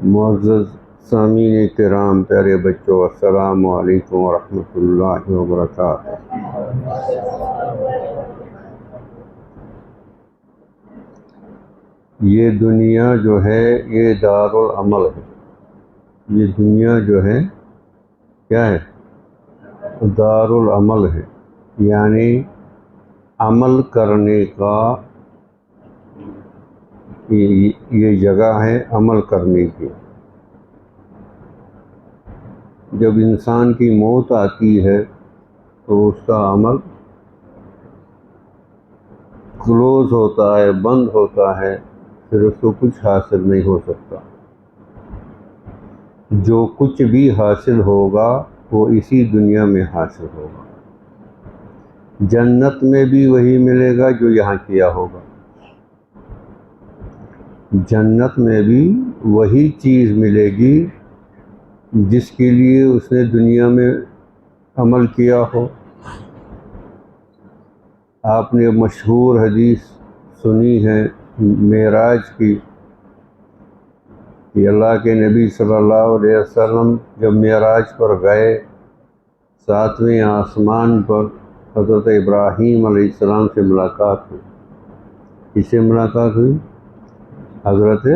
معزز سامعین کرام، پیارے بچوں، السلام علیکم ورحمۃ اللہ وبرکاتہ۔ یہ دنیا جو ہے یہ دار العمل ہے۔ یہ دنیا جو ہے کیا ہے؟ دار العمل ہے، یعنی عمل کرنے کا یہ جگہ ہے، عمل کرنے کی۔ جب انسان کی موت آتی ہے تو اس کا عمل کلوز ہوتا ہے، بند ہوتا ہے، پھر اس کو کچھ حاصل نہیں ہو سکتا۔ جو کچھ بھی حاصل ہوگا وہ اسی دنیا میں حاصل ہوگا۔ جنت میں بھی وہی ملے گا جو یہاں کیا ہوگا۔ جنت میں بھی وہی چیز ملے گی جس کے لیے اس نے دنیا میں عمل کیا ہو۔ آپ نے مشہور حدیث سنی ہے معراج کی، کہ اللہ کے نبی صلی اللہ علیہ وسلم جب معراج پر گئے، 7ویں آسمان پر حضرت ابراہیم علیہ السلام سے ملاقات ہوئی۔ کس سے ملاقات ہوئی؟ حضرت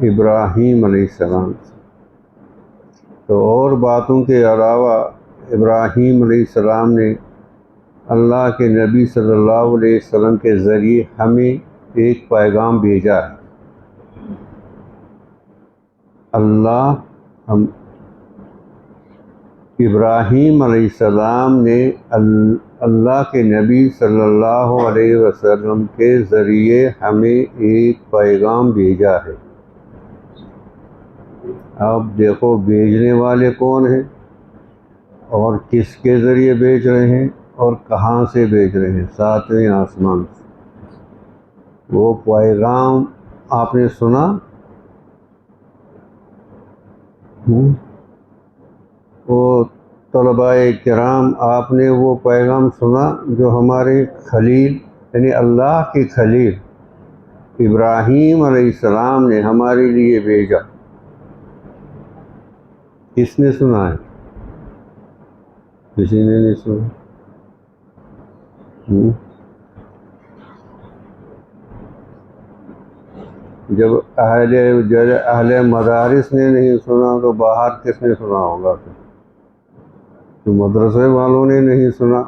ابراہیم علیہ السلام سے۔ تو اور باتوں کے علاوہ ابراہیم علیہ السلام نے اللہ کے نبی صلی اللہ علیہ وسلم کے ذریعے ہمیں ایک پیغام بھیجا ہے۔ ابراہیم علیہ السلام نے اللہ کے نبی صلی اللہ علیہ وسلم کے ذریعے ہمیں ایک پیغام بھیجا ہے۔ اب دیکھو بھیجنے والے کون ہیں اور کس کے ذریعے بھیج رہے ہیں اور کہاں سے بھیج رہے ہیں؟ 7ویں آسمان سے۔ وہ پیغام آپ نے سنا؟ وہ طلباء کرام، آپ نے وہ پیغام سنا جو ہمارے خلیل یعنی اللہ کے خلیل ابراہیم علیہ السلام نے ہمارے لیے بھیجا؟ کس نے سنا ہے؟ کسی نے نہیں سنا۔ جب اہل مدارس نے نہیں سنا تو باہر کس نے سنا ہوگا؟ تو مدرسے والوں نے نہیں سنا،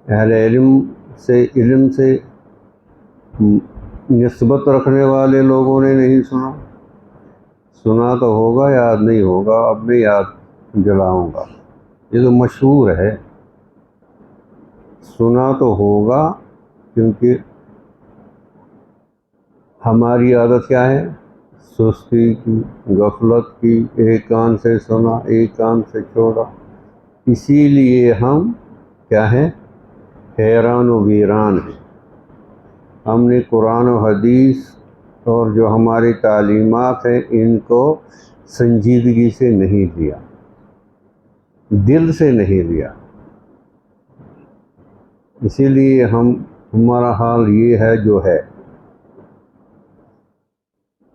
اہل علم سے نسبت رکھنے والے لوگوں نے نہیں سنا۔ سنا تو ہوگا، یاد نہیں ہوگا۔ اب میں یاد دلاؤں گا، یہ تو مشہور ہے۔ سنا تو ہوگا کیونکہ ہماری عادت کیا ہے؟ سستی کی، غفلت کی، ایک کان سے سنا ایک کان سے چھوڑا۔ اسی لیے ہم کیا ہیں؟ حیران و ویران ہیں۔ ہم نے قرآن و حدیث اور جو ہماری تعلیمات ہیں ان کو سنجیدگی سے نہیں لیا، دل سے نہیں لیا۔ اسی لیے ہمارا حال یہ ہے جو ہے۔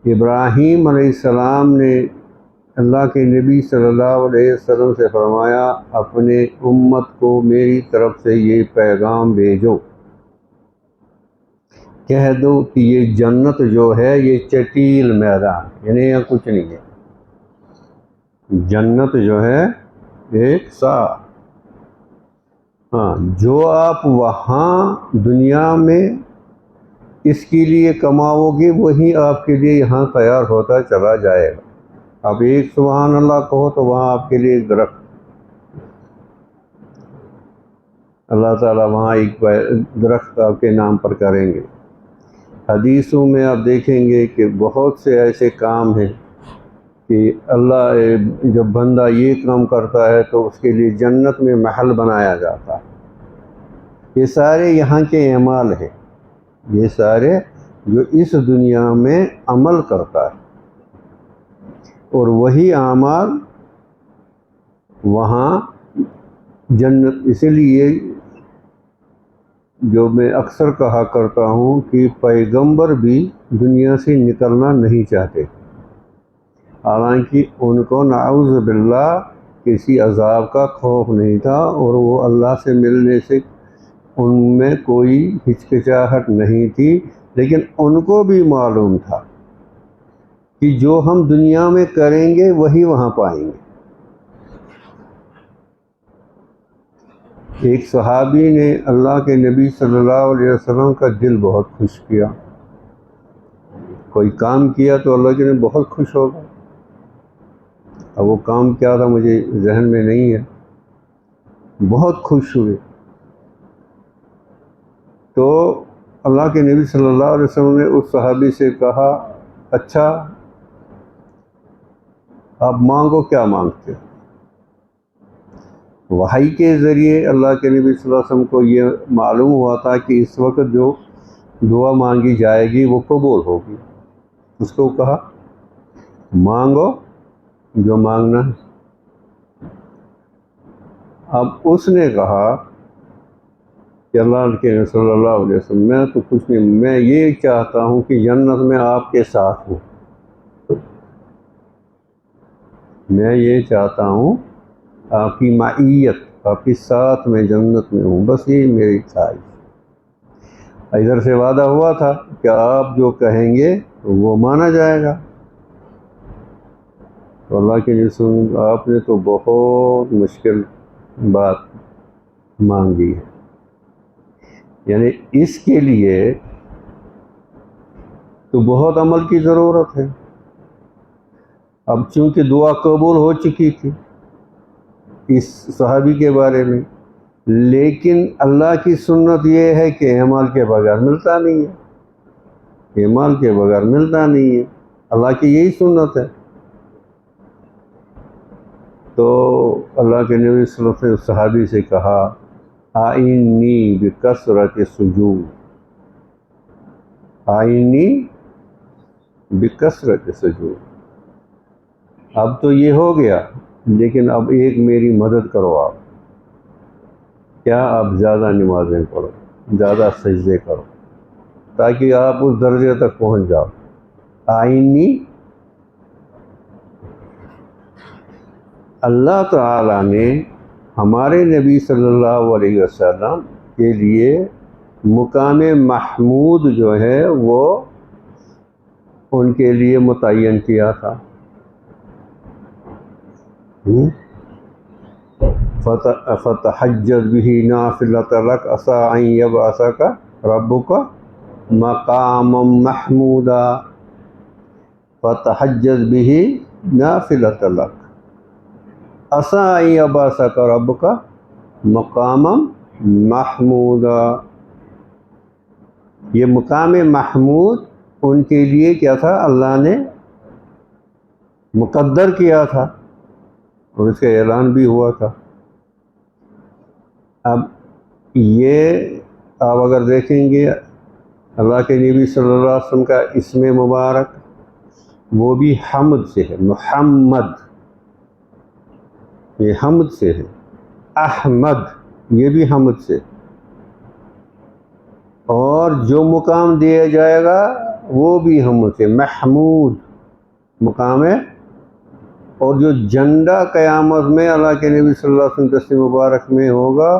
ابراہیم علیہ السلام نے اللہ کے نبی صلی اللہ علیہ وسلم سے فرمایا، اپنے امت کو میری طرف سے یہ پیغام بھیجو، کہہ دو کہ یہ جنت جو ہے یہ چٹیل میدان، یعنی یہاں کچھ نہیں ہے۔ جنت جو ہے ایک جو آپ وہاں دنیا میں اس کے لیے کماؤ گے وہی آپ کے لیے یہاں تیار ہوتا چلا جائے گا۔ اب ایک سبحان اللہ کہو تو وہاں آپ کے لیے ایک درخت، اللہ تعالیٰ وہاں ایک درخت آپ کے نام پر کریں گے۔ حدیثوں میں آپ دیکھیں گے کہ بہت سے ایسے کام ہیں کہ اللہ جب بندہ یہ کام کرتا ہے تو اس کے لیے جنت میں محل بنایا جاتا ہے۔ یہ سارے یہاں کے اعمال ہیں، یہ سارے جو اس دنیا میں عمل کرتا ہے، اور وہی اعمال وہاں جنت۔ اسی لیے جو میں اکثر کہا کرتا ہوں کہ پیغمبر بھی دنیا سے نکلنا نہیں چاہتے، حالانکہ ان کو نعوذ باللہ کسی عذاب کا خوف نہیں تھا، اور وہ اللہ سے ملنے سے ان میں کوئی ہچکچاہٹ نہیں تھی، لیکن ان کو بھی معلوم تھا کہ جو ہم دنیا میں کریں گے وہی وہاں پائیں گے۔ ایک صحابی نے اللہ کے نبی صلی اللہ علیہ وسلم کا دل بہت خوش کیا، کوئی کام کیا تو اللہ کے نبی بہت خوش ہو گئے۔ اب وہ کام کیا تھا مجھے ذہن میں نہیں ہے، بہت خوش ہوئے۔ تو اللہ کے نبی صلی اللہ علیہ وسلم نے اس صحابی سے کہا، اچھا آپ مانگو، کیا مانگتے ہو؟ وحی کے ذریعے اللہ کے نبی صلی اللہ علیہ وسلم کو یہ معلوم ہوا تھا کہ اس وقت جو دعا مانگی جائے گی وہ قبول ہوگی۔ اس کو کہا مانگو جو مانگنا ہے۔ اب اس نے کہا کہ اللہ کے نبی صلی اللہ علیہ وسلم میں تو کچھ نہیں، میں یہ چاہتا ہوں کہ جنت میں آپ کے ساتھ ہوں، میں یہ چاہتا ہوں آپ کی معیت، آپ کے ساتھ میں جنت میں ہوں، بس یہ میری خواہش۔ ادھر سے وعدہ ہوا تھا کہ آپ جو کہیں گے وہ مانا جائے گا۔ تو اللہ کے رسول آپ نے تو بہت مشکل بات مانگی ہے، یعنی اس کے لیے تو بہت عمل کی ضرورت ہے۔ اب چونکہ دعا قبول ہو چکی تھی اس صحابی کے بارے میں، لیکن اللہ کی سنت یہ ہے کہ اعمال کے بغیر ملتا نہیں ہے، اعمال کے بغیر ملتا نہیں ہے، اللہ کی یہی سنت ہے۔ تو اللہ کے نبی صلی اللہ علیہ وسلم نے صحابی سے کہا آئینی بکثرت سجود، آئینی بکثرت سجود، اب تو یہ ہو گیا، لیکن اب ایک میری مدد کرو آپ، کیا آپ زیادہ نمازیں پڑھو، زیادہ سجدے کرو، تاکہ آپ اس درجے تک پہنچ جاؤ۔ آئینی، اللہ تعالیٰ نے ہمارے نبی صلی اللہ علیہ وسلم کے لیے مقام محمود جو ہے وہ ان کے لیے متعین کیا تھا۔ فتحجد به نافلۃ لک عسیٰ ان یبعثک ربک مقاما محمودا، فتحجد به نافلۃ لک عسیٰ ان یبعثک ربک مقاما محمودا۔ یہ مقام محمود ان کے لیے کیا تھا؟ اللہ نے مقدر کیا تھا، اور اس کا اعلان بھی ہوا تھا۔ اب یہ آپ اگر دیکھیں گے اللہ کے نبی صلی اللہ علیہ وسلم کا اسم مبارک وہ بھی حمد سے ہے، محمد یہ حمد سے ہے، احمد یہ بھی حمد سے، اور جو مقام دیا جائے گا وہ بھی حمد سے، محمود مقام ہے۔ اور جو جھنڈا قیامت میں اللہ کے نبی صلی اللہ علیہ وسلم دست مبارک میں ہوگا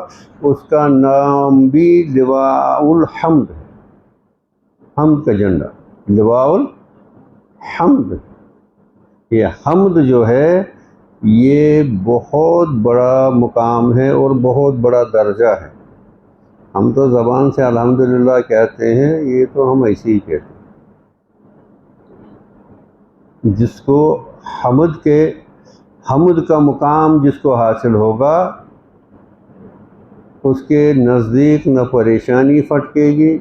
اس کا نام بھی لواء الحمد ہے، حمد کا جھنڈا، لواء الحمد۔ یہ حمد جو ہے یہ بہت بڑا مقام ہے اور بہت بڑا درجہ ہے۔ ہم تو زبان سے الحمدللہ کہتے ہیں، یہ تو ہم ایسے ہی کہتے ہیں۔ جس کو حمد کا مقام جس کو حاصل ہوگا اس کے نزدیک نہ پریشانی پھٹکے گی،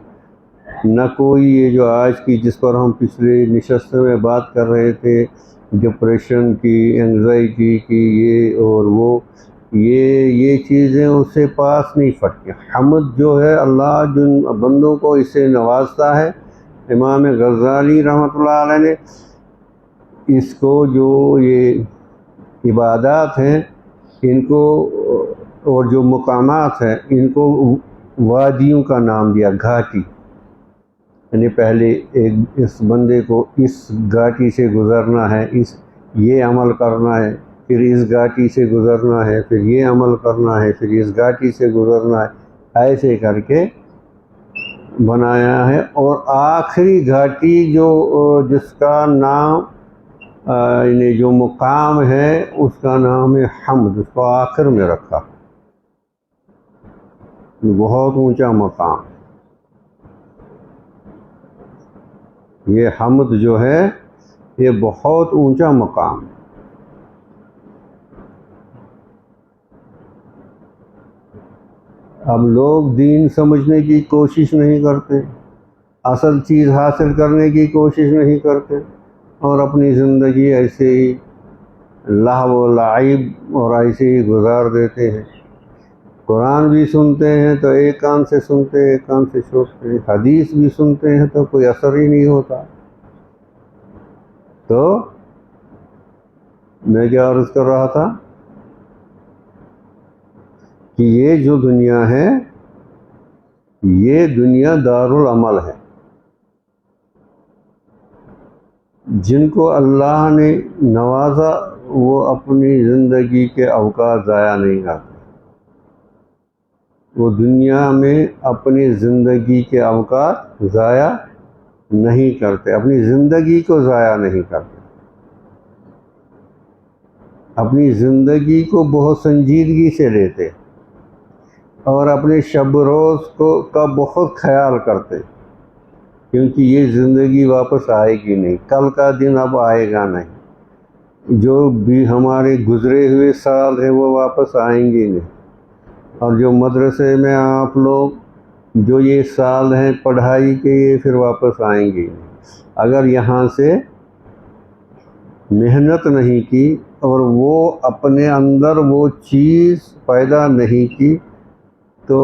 نہ کوئی یہ جو آج کی جس پر ہم پچھلے نشست میں بات کر رہے تھے، ڈپریشن کی، انگزائٹی کی، یہ اور وہ، یہ چیزیں اس سے پاس نہیں پھٹکیں۔ حمد جو ہے اللہ جن بندوں کو اس سے نوازتا ہے، امام غزالی رحمۃ اللہ علیہ نے اس کو جو یہ عبادات ہیں ان کو اور جو مقامات ہیں ان کو وادیوں کا نام دیا، گھاٹی، یعنی پہلے اس بندے کو اس گھاٹی سے گزرنا ہے، یہ عمل کرنا ہے، پھر اس گھاٹی سے گزرنا ہے، پھر یہ عمل کرنا ہے، پھر اس گھاٹی سے گزرنا ہے، ایسے کر کے بنایا ہے۔ اور آخری گھاٹی جس کا نام یعنی جو مقام ہے اس کا نام ہے حمد، اس کو آخر میں رکھا، بہت اونچا مقام۔ یہ حمد جو ہے یہ بہت اونچا مقام۔ اب لوگ دین سمجھنے کی کوشش نہیں کرتے، اصل چیز حاصل کرنے کی کوشش نہیں کرتے، اور اپنی زندگی ایسے ہی لہو و لعب اور ایسے ہی گزار دیتے ہیں۔ قرآن بھی سنتے ہیں تو ایک کان سے سنتے ایک کان سے چھوڑتے ہیں، حدیث بھی سنتے ہیں تو کوئی اثر ہی نہیں ہوتا۔ تو میں کیا عرض کر رہا تھا کہ یہ جو دنیا ہے یہ دنیا دارالعمل ہے۔ جن کو اللہ نے نوازا وہ اپنی زندگی کے اوقات ضائع نہیں کرتے، وہ دنیا میں اپنی زندگی کے اوقات ضائع نہیں کرتے، اپنی زندگی کو ضائع نہیں کرتے، اپنی زندگی کو بہت سنجیدگی سے لیتے اور اپنے شب روز کا بہت خیال کرتے، کیونکہ یہ زندگی واپس آئے گی نہیں، کل کا دن اب آئے گا نہیں، جو بھی ہمارے گزرے ہوئے سال ہیں وہ واپس آئیں گے نہیں، اور جو مدرسے میں آپ لوگ جو یہ سال ہیں پڑھائی کے یہ پھر واپس آئیں گے نہیں۔ اگر یہاں سے محنت نہیں کی اور وہ اپنے اندر وہ چیز پیدا نہیں کی تو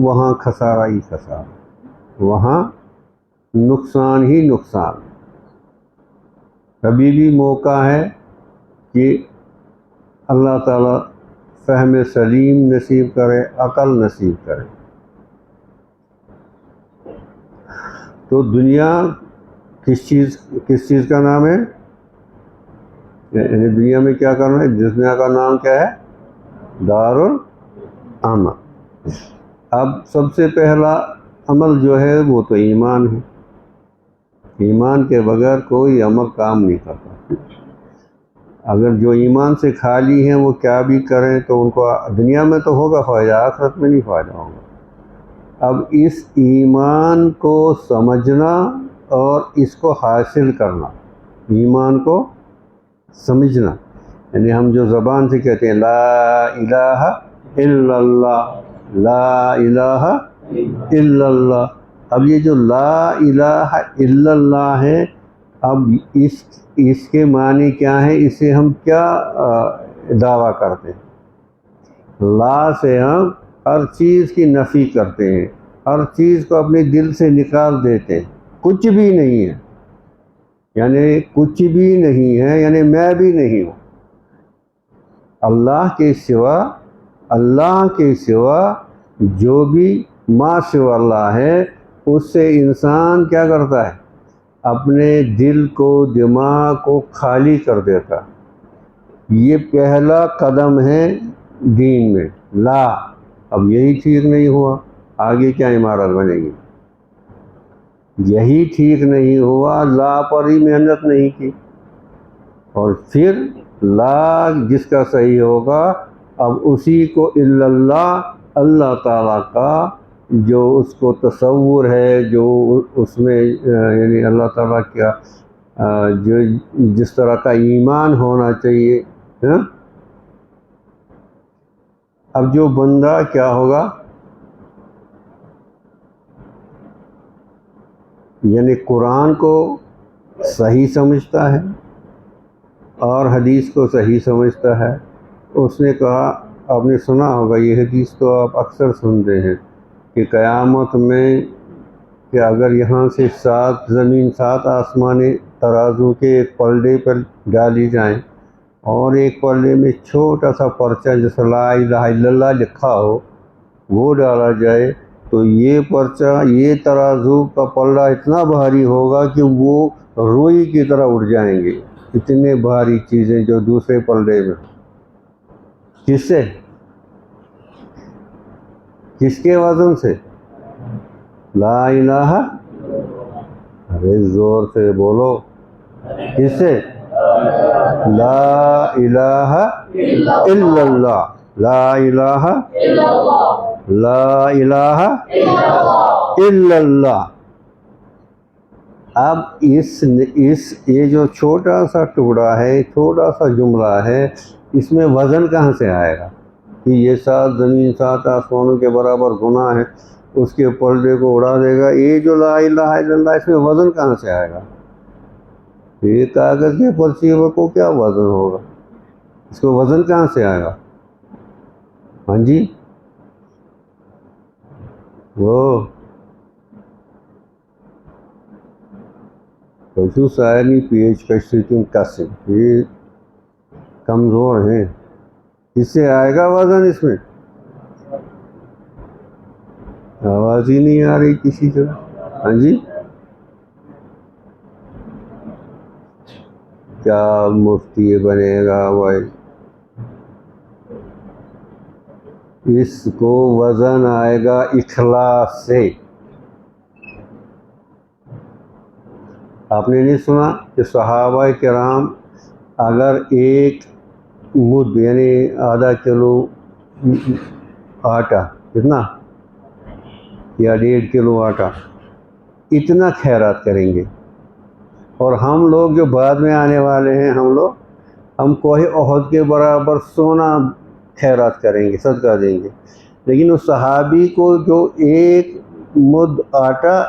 وہاں خسارہ ہی خسارہ، وہاں نقصان ہی نقصان۔ کبھی بھی موقع ہے کہ اللہ تعالیٰ فہم سلیم نصیب کرے، عقل نصیب کرے۔ تو دنیا کس چیز کا نام ہے؟ یعنی دنیا میں کیا کرنا ہے؟ دنیا کا نام کیا ہے؟ دارالعمل۔ اب سب سے پہلا عمل جو ہے وہ تو ایمان ہے، ایمان کے بغیر کوئی عمل کام نہیں کرتا۔ اگر جو ایمان سے خالی ہیں وہ کیا بھی کریں تو ان کو دنیا میں تو ہوگا فائدہ، آخرت میں نہیں فائدہ ہوگا۔ اب اس ایمان کو سمجھنا اور اس کو حاصل کرنا، ایمان کو سمجھنا، یعنی ہم جو زبان سے کہتے ہیں لا الہ الا اللہ، لا الہ الا اللہ، اب یہ جو لا الہ الا اللہ ہے، اب اس کے معنی کیا ہے؟ اسے ہم کیا دعویٰ کرتے ہیں؟ لا سے ہم ہر چیز کی نفی کرتے ہیں، ہر چیز کو اپنے دل سے نکال دیتے ہیں، کچھ بھی نہیں ہے، یعنی کچھ بھی نہیں ہے، یعنی میں بھی نہیں ہوں۔ اللہ کے سوا جو بھی ما سوا اللہ ہے اس سے انسان کیا کرتا ہے؟ اپنے دل کو، دماغ کو خالی کر دیتا۔ یہ پہلا قدم ہے دین میں، لا۔ اب یہی ٹھیک نہیں ہوا، آگے کیا عمارت بنے گی؟ یہی ٹھیک نہیں ہوا، لا پر ہی محنت نہیں کی، اور پھر لا جس کا صحیح ہوگا اب اسی کو الا اللہ، اللہ تعالیٰ کا جو اس کو تصور ہے، جو اس میں یعنی اللہ تعالیٰ کا جو جس طرح کا ایمان ہونا چاہیے۔ اب جو بندہ کیا ہوگا، یعنی قرآن کو صحیح سمجھتا ہے اور حدیث کو صحیح سمجھتا ہے۔ اس نے کہا، آپ نے سنا ہوگا یہ حدیث تو آپ اکثر سنتے ہیں کہ قیامت میں کہ اگر یہاں سے 7 زمین 7 آسمانیں ترازو کے ایک پلڑے پر ڈالی جائیں اور ایک پلڑے میں چھوٹا سا پرچہ جیسے لا الہ الا اللہ لکھا ہو وہ ڈالا جائے تو یہ پرچہ، یہ ترازو کا پلڑا اتنا بھاری ہوگا کہ وہ روئی کی طرح اٹھ جائیں گے، اتنے بھاری چیزیں جو دوسرے پلڑے میں. کس سے؟ کس کے وزن سے؟ لا الہ. ارے زور سے بولو. کس سے؟ لا الہ الا اللہ. لا الہ لا الہ الا اللہ. اب یہ جو چھوٹا سا ٹکڑا ہے، چھوٹا سا جملہ ہے، اس میں وزن کہاں سے آئے گا کہ یہ 7 زمین 7 آسمانوں کے برابر گناہ ہے، اس کے پلڑے کو اڑا دے گا. یہ جو لا الہ الا اللہ، اس میں وزن کہاں سے آئے گا؟ یہ کاغذ کے پرچی کو کیا وزن ہوگا؟ اس کو وزن کہاں سے آئے گا؟ ہاں جی، وہ خصوص آئینی پیچ کشتوں کسم، یہ کمزور ہیں. اس سے آئے گا وزن؟ اس میں آواز ہی نہیں آ رہی کسی کا. ہاں جی، کیا مفتی بنے گا بھائی؟ اس کو وزن آئے گا اخلاص سے. آپ نے نہیں سنا کہ صحابہ کرام اگر ایک مد یعنی آدھا کلو آٹا، کتنا، یا 1.5 کلو آٹا، اتنا خیرات کریں گے، اور ہم لوگ جو بعد میں آنے والے ہیں، ہم کوہ احد کے برابر سونا خیرات کریں گے، صدقہ دیں گے. لیکن اس صحابی کو جو ایک مد آٹا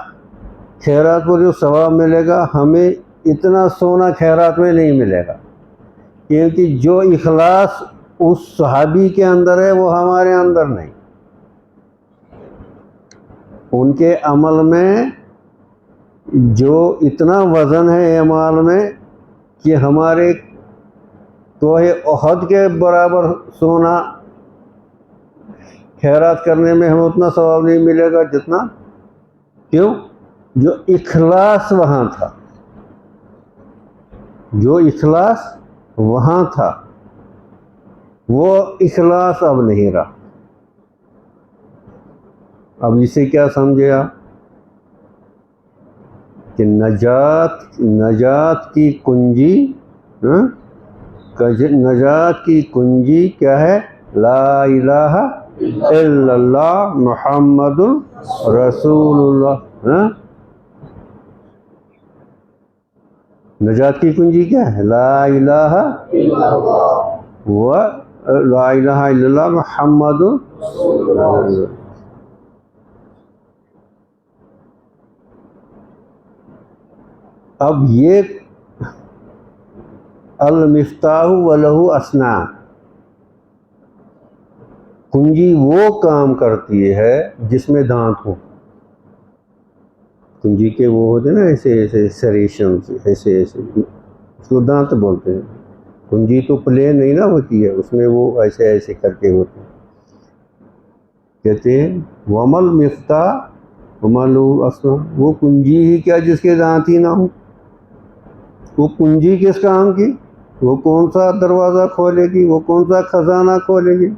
خیرات کو جو ثواب ملے گا، ہمیں اتنا سونا خیرات میں نہیں ملے گا، کیونکہ جو اخلاص اس صحابی کے اندر ہے وہ ہمارے اندر نہیں. ان کے عمل میں جو اتنا وزن ہے اعمال میں کہ ہمارے کوہ احد کے برابر سونا خیرات کرنے میں ہمیں اتنا ثواب نہیں ملے گا جتنا. کیوں؟ جو اخلاص وہاں تھا، جو اخلاص وہاں تھا، وہ اخلاص اب نہیں رہا. اب اسے کیا سمجھے آپ کہ نجات کی کنجی، نجات کی کنجی کیا ہے؟ لا الہ الا اللہ محمد رسول اللہ. نجات کی کنجی کیا ہے؟ لا الہ لا الہ الا اللہ محمد رسول اللہ. اب یہ المفتاح ولہ اسنان، کنجی وہ کام کرتی ہے جس میں دانت ہو. کنجی کے وہ ہوتے ہیں نا ایسے ایسے سریشن، ایسے ایسے، اس کو دانت بولتے ہیں. کنجی تو پلین نہیں نا ہوتی ہے، اس میں وہ ایسے ایسے کر کے ہوتے ہیں. کہتے ہیں ومل مفتاح ومل اسنان، وہ کنجی ہی کیا جس کے دانت ہی نہ ہو. وہ کنجی کس کام کی؟ وہ کون سا دروازہ کھولے گی؟ وہ کون سا خزانہ کھولے گی؟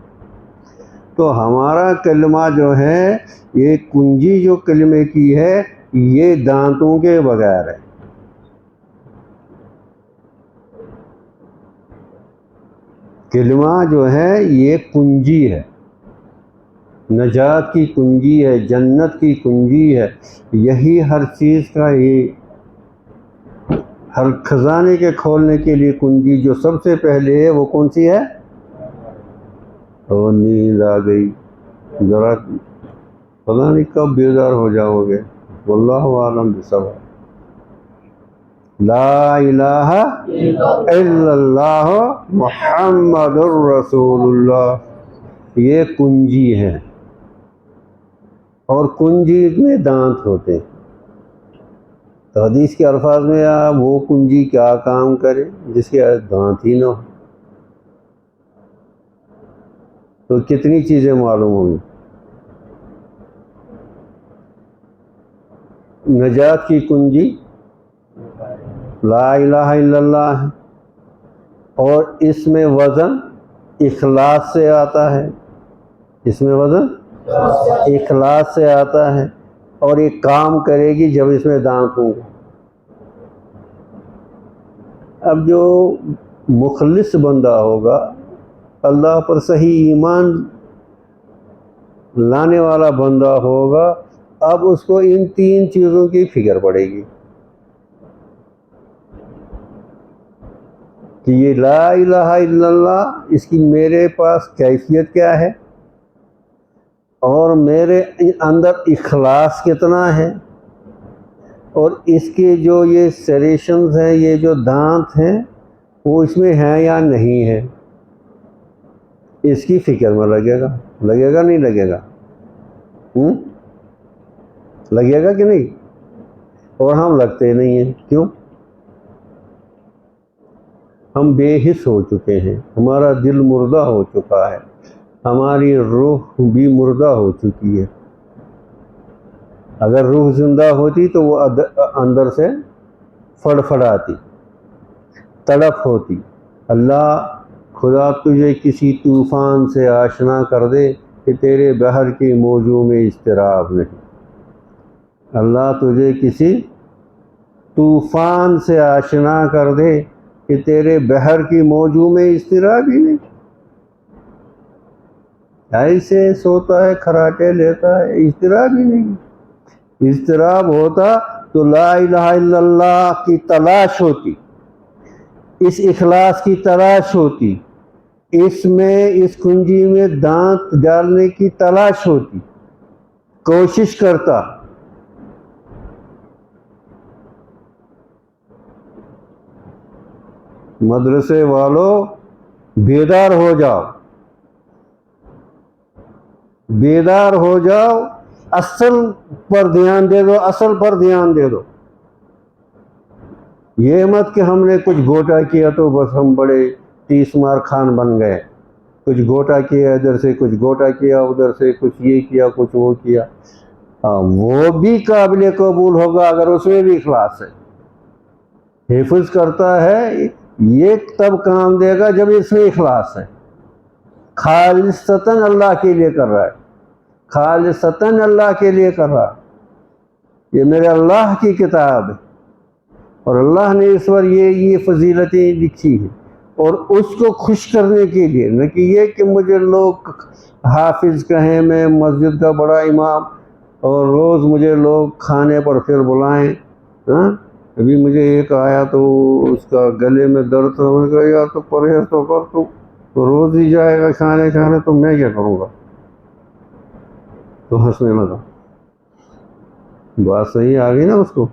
تو ہمارا کلمہ جو ہے، یہ کنجی جو کلمے کی ہے، یہ دانتوں کے بغیر ہے. کلمہ جو ہے یہ کنجی ہے، نجات کی کنجی ہے، جنت کی کنجی ہے. یہی ہر چیز کا، یہ ہر خزانے کے کھولنے کے لیے کنجی جو سب سے پہلے ہے وہ کون سی ہے؟ اور نیند آ گئی، ذرا پتہ نہیں کب بیدار ہو جاؤ گے. واللہ عالم بالصواب. لا الہ الا اللہ محمد الرسول اللہ، یہ کنجی ہے. اور کنجی میں دانت ہوتے ہیں. تو حدیث کے الفاظ میں وہ کنجی کیا کام کرے جس کے دانت ہی نہ ہو. تو کتنی چیزیں معلوم ہوں گی. نجات کی کنجی لا الہ الا اللہ ہے. اور اس میں وزن اخلاص سے آتا ہے، اس میں وزن اخلاص سے آتا ہے، اور یہ کام کرے گی جب اس میں دانت ہوں گے۔ اب جو مخلص بندہ ہوگا، اللہ پر صحیح ایمان لانے والا بندہ ہوگا، اب اس کو ان تین چیزوں کی فکر پڑے گی کہ یہ لا الہ الا اللہ، اس کی میرے پاس کیفیت کیا ہے، اور میرے اندر اخلاص کتنا ہے، اور اس کے جو یہ سریشنز ہیں، یہ جو دانت ہیں، وہ اس میں ہیں یا نہیں ہے، اس کی فکر میں لگے گا نہیں لگے گا؟ لگے گا کہ نہیں؟ اور ہم لگتے نہیں ہیں، کیوں؟ ہم بے حس ہو چکے ہیں، ہمارا دل مردہ ہو چکا ہے، ہماری روح بھی مردہ ہو چکی ہے۔ اگر روح زندہ ہوتی تو وہ اندر سے فڑفڑاتی، تڑپ ہوتی۔ اللہ خدا تجھے کسی طوفان سے آشنا کر دے کہ تیرے بحر کی موجوں میں اضطراب نہیں۔ اللہ تجھے کسی طوفان سے آشنا کر دے کہ تیرے بحر کی موجوں میں اضطراب ہی نہیں۔ ایسے سوتا ہے، کھراٹے لیتا ہے، اضطراب ہی نہیں۔ اضطراب ہوتا تو لا الہ الا اللہ کی تلاش ہوتی، اس اخلاص کی تلاش ہوتی، اس میں اس کنجی میں دانت ڈالنے کی تلاش ہوتی، کوشش کرتا۔ مدرسے والوں بیدار ہو جاؤ، بیدار ہو جاؤ، اصل پر دھیان دے دو، اصل پر دھیان دے دو۔ یہ مت کہ ہم نے کچھ گوٹا کیا تو بس ہم بڑے 30 مار خان بن گئے، کچھ گوٹا کیا ادھر سے، کچھ گوٹا کیا ادھر سے، کچھ یہ کیا، کچھ وہ کیا۔ وہ بھی قابل قبول ہوگا اگر اس میں بھی اخلاص ہے۔ حفظ کرتا ہے، یہ تب کام دے گا جب اس میں اخلاص ہے، خالصتاً اللہ کے لیے کر رہا ہے، خالصتاً اللہ کے لیے کر رہا ہے۔ یہ میرے اللہ کی کتاب ہے، اور اللہ نے اس پر یہ فضیلتیں لکھی ہیں، اور اس کو خوش کرنے کے لیے، نہ کہ یہ کہ مجھے لوگ حافظ کہیں، میں مسجد کا بڑا امام، اور روز مجھے لوگ کھانے پر پھر بلائیں۔ ابھی مجھے ایک آیا تو اس کا گلے میں درد تھا، میں نے کہا یار تو پرہیز تو کر، تو روز ہی جائے گا کھانے تو میں کیا کروں گا؟ تو ہنسنے لگا۔ بات صحیح آ گئی نا اس کو،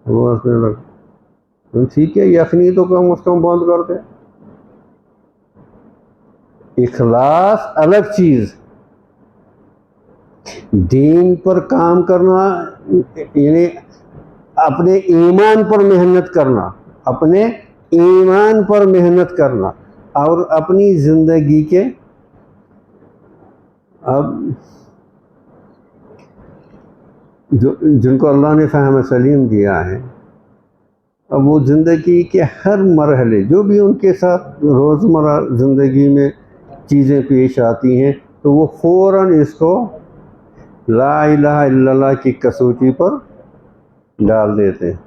وہ ہنسنے لگا۔ ٹھیک ہے، یخنی تو کم از کم بند کرتے۔ اخلاص الگ چیز، دین پر کام کرنا یعنی اپنے ایمان پر محنت کرنا، اپنے ایمان پر محنت کرنا، اور اپنی زندگی کے اب جن کو اللہ نے فہم سلیم دیا ہے، اب وہ زندگی کے ہر مرحلے جو بھی ان کے ساتھ روزمرہ زندگی میں چیزیں پیش آتی ہیں، تو وہ فوراً اس کو لا الہ الا اللہ کی کسوٹی پر ڈال دیتے ہیں۔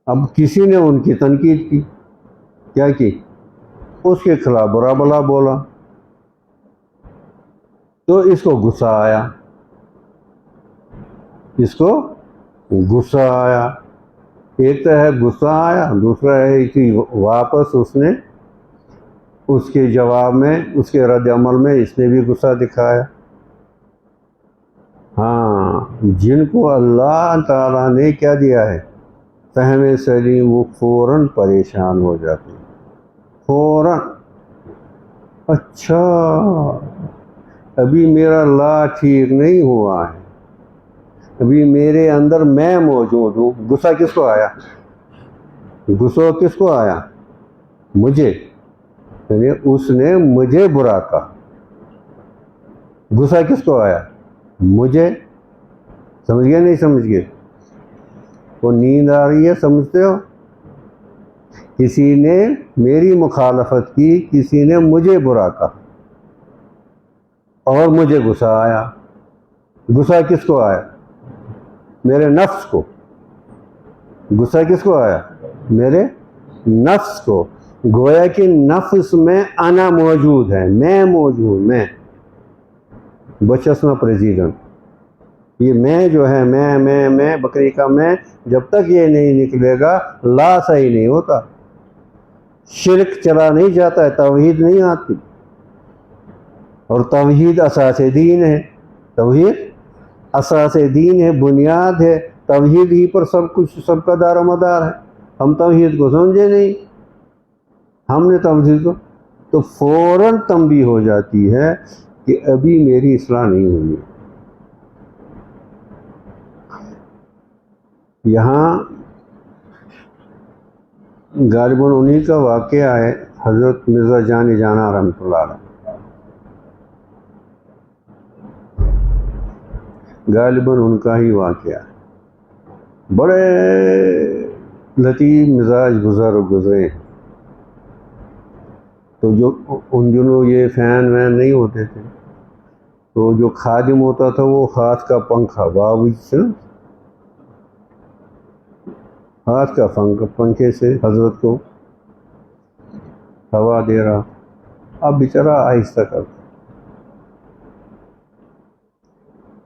اب کسی نے ان کی تنقید کی، کیا کی؟ اس کے خلاف برا بلا بولا، تو اس کو غصہ آیا، اس کو غصہ آیا۔ ایک تو ہے غصہ آیا، دوسرا ہے کہ واپس اس نے اس کے جواب میں، اس کے رد عمل میں اس نے بھی غصہ دکھایا۔ ہاں، جن کو اللہ تعالیٰ نے کیا دیا ہے فہم سلیم، وہ فوراً پریشان ہو جاتے ہیں، فوراً۔ اچھا، ابھی میرا لا ٹھیک نہیں ہوا ہے، ابھی میرے اندر میں موجود ہوں۔ غصہ کس کو آیا؟ غصہ کس کو آیا؟ مجھے، یعنی اس نے مجھے برا کہا۔ غصہ کس کو آیا؟ مجھے۔ سمجھ گئے نہیں سمجھ گئے؟ وہ نیند آ رہی ہے، سمجھتے ہو؟ کسی نے میری مخالفت کی، کسی نے مجھے برا کہا اور مجھے غصہ آیا۔ غصہ کس کو آیا؟ میرے نفس کو۔ غصہ کس کو آیا؟ میرے نفس کو۔ گویا کہ نفس میں انا موجود ہے، میں موجود، میں بچسنا پریزیڈنٹ، یہ میں جو ہے، میں بکری کا میں، جب تک یہ نہیں نکلے گا لا صحیح نہیں ہوتا، شرک چلا نہیں جاتا ہے، توحید نہیں آتی۔ اور توحید اساس دین ہے، توحید اساس دین ہے، بنیاد ہے، توحید ہی پر سب کچھ، سب کا دار و مدار ہے۔ ہم توحید کو سمجھے نہیں، ہم نے توحید کو، تو فوراً تنبیہ ہو جاتی ہے کہ ابھی میری اصلاح نہیں ہوئی۔ یہاں غالباً انہی کا واقعہ ہے، حضرت مرزا جان جانا رحمۃ اللہ علیہ، غالباً ان کا ہی واقعہ ہے۔ بڑے لطیف مزاج بزرگ گزرے ہیں، تو جو ان دنوں یہ فین وین نہیں ہوتے تھے، تو جو خادم ہوتا تھا وہ ہاتھ کا پنکھا، بابو سے ہاتھ کا پنکھے سے حضرت کو ہوا دے رہا، اب بیچارہ آہستہ کرتا۔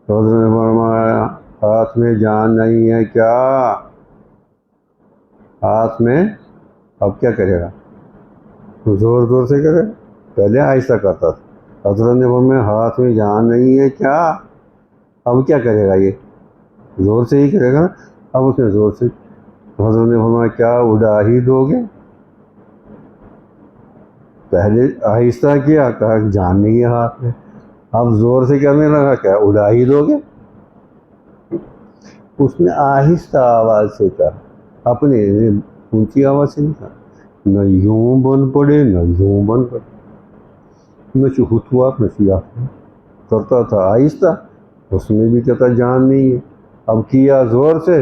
تو حضرت نے فرمایا ہاتھ میں جان نہیں ہے کیا؟ ہاتھ میں، اب کیا کرے گا؟ زور زور سے کرے، پہلے آہستہ کرتا تھا۔ حضرت نے فرمایا ہاتھ میں جان نہیں ہے کیا؟ اب کیا کرے گا؟ یہ زور سے ہی کرے گا۔ اب اس نے زور سے، حضرت نے فرمایا کیا اڑا ہی دو گے؟ پہلے آہستہ کیا، کہا جان نہیں ہے ہاتھ میں، اب زور سے کرنے لگا، کیا اڑا ہی دو گے؟ اس نے آہستہ آواز سے کہا، اپنے اونچی آواز سے نہیں کہا، نہ یوں بن پڑے نہ یوں بن پڑے، نہ چہتوا نہ سیاہ کرتا تھا آہستہ، اس میں بھی کہتا جان نہیں ہے۔ اب کیا زور سے،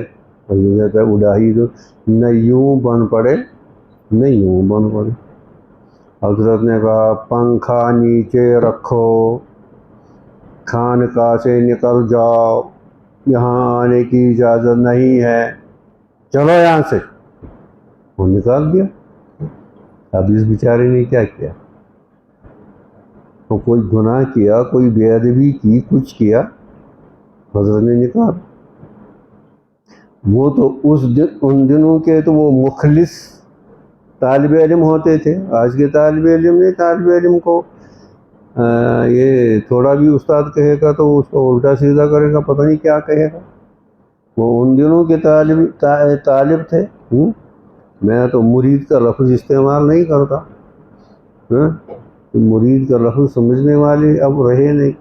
کہتا اڑا ہی دو، نہ یوں بن پڑے نہ یوں بن پڑے۔ حضرت نے کہا پنکھا نیچے رکھو، خانقاہ سے نکل جاؤ، یہاں آنے کی اجازت نہیں ہے، چلو یہاں سے۔ وہ نکال دیا۔ اب اس بیچارے نے کیا کیا؟ تو کوئی گناہ کیا، کوئی بے ادبی کی، کچھ کیا، حضرت نے نکال۔ وہ تو ان دنوں کے تو وہ مخلص طالب علم ہوتے تھے، آج کے طالب علم نے، طالب علم کو یہ تھوڑا بھی استاد کہے گا تو اس کو الٹا سیدھا کرے گا، پتہ نہیں کیا کہے گا۔ وہ ان دنوں کے طالب تھے۔ میں تو مرید کا لفظ استعمال نہیں کرتا، مرید کا لفظ سمجھنے والے اب رہے نہیں،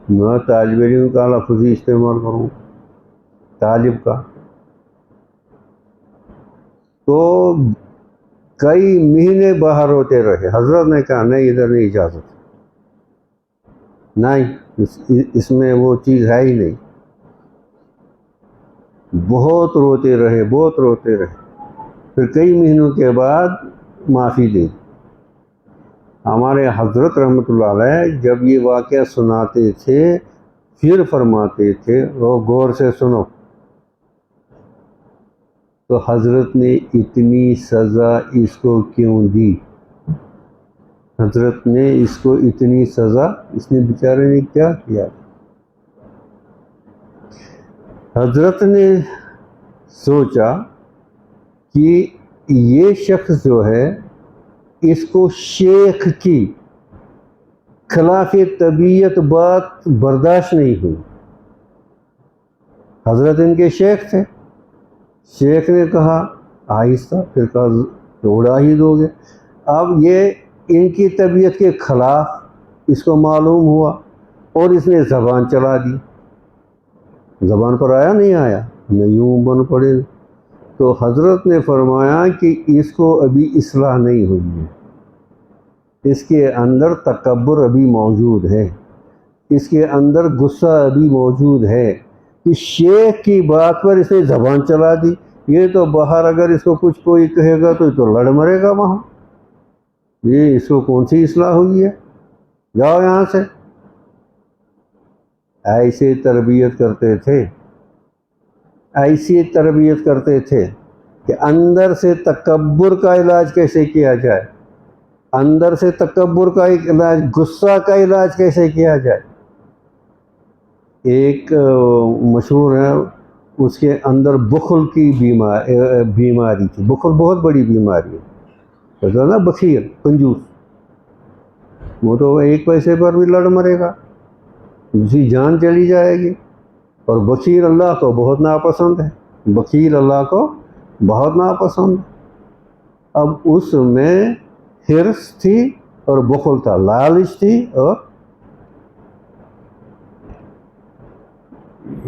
میں طالب علم کا لفظ ہی استعمال کروں، طالب کا۔ تو کئی مہینے باہر ہوتے رہے، حضرت نے کہا نہیں ادھر نہیں اجازت، نہیں اس میں وہ چیز ہے ہی نہیں۔ بہت روتے رہے، بہت روتے رہے، پھر کئی مہینوں کے بعد معافی دی۔ ہمارے حضرت رحمۃ اللہ علیہ جب یہ واقعہ سناتے تھے پھر فرماتے تھے، وہ غور سے سنو، تو حضرت نے اتنی سزا اس کو کیوں دی؟ حضرت نے اس کو اتنی سزا، اس نے بیچارے نے کیا کیا؟ حضرت نے سوچا کہ یہ شخص جو ہے اس کو شیخ کی خلاف طبیعت بات برداشت نہیں ہوئی۔ حضرت ان کے شیخ تھے، شیخ نے کہا آہستہ، پھر کہا اڑا ہی دو گے۔ اب یہ ان کی طبیعت کے خلاف اس کو معلوم ہوا اور اس نے زبان چلا دی۔ زبان پر آیا نہیں آیا، نہ یوں بن پڑے۔ تو حضرت نے فرمایا کہ اس کو ابھی اصلاح نہیں ہوئی ہے، اس کے اندر تکبر ابھی موجود ہے، اس کے اندر غصہ ابھی موجود ہے کہ شیخ کی بات پر اس نے زبان چلا دی، یہ تو باہر اگر اس کو کچھ کوئی کہے گا تو لڑ مرے گا وہاں، یہ اس کو کون سی اصلاح ہوئی ہے، جاؤ یہاں سے۔ ایسے تربیت کرتے تھے، ایسی تربیت کرتے تھے کہ اندر سے تکبر کا علاج کیسے کیا جائے، اندر سے تکبر کا علاج، غصہ کا علاج کیسے کیا جائے۔ ایک مشہور ہے، اس کے اندر بخل کی بیماری تھی۔ بخل بہت بڑی بیماری ہے، تو نا بخیل، کنجوس، وہ تو ایک پیسے پر بھی لڑ مرے گا، اس کی جان چلی جائے گی۔ اور بخیل اللہ کو بہت ناپسند ہے، بخیل اللہ کو بہت ناپسند ہے۔ اب اس میں حرص تھی اور بخل تھا، لالچ تھی، اور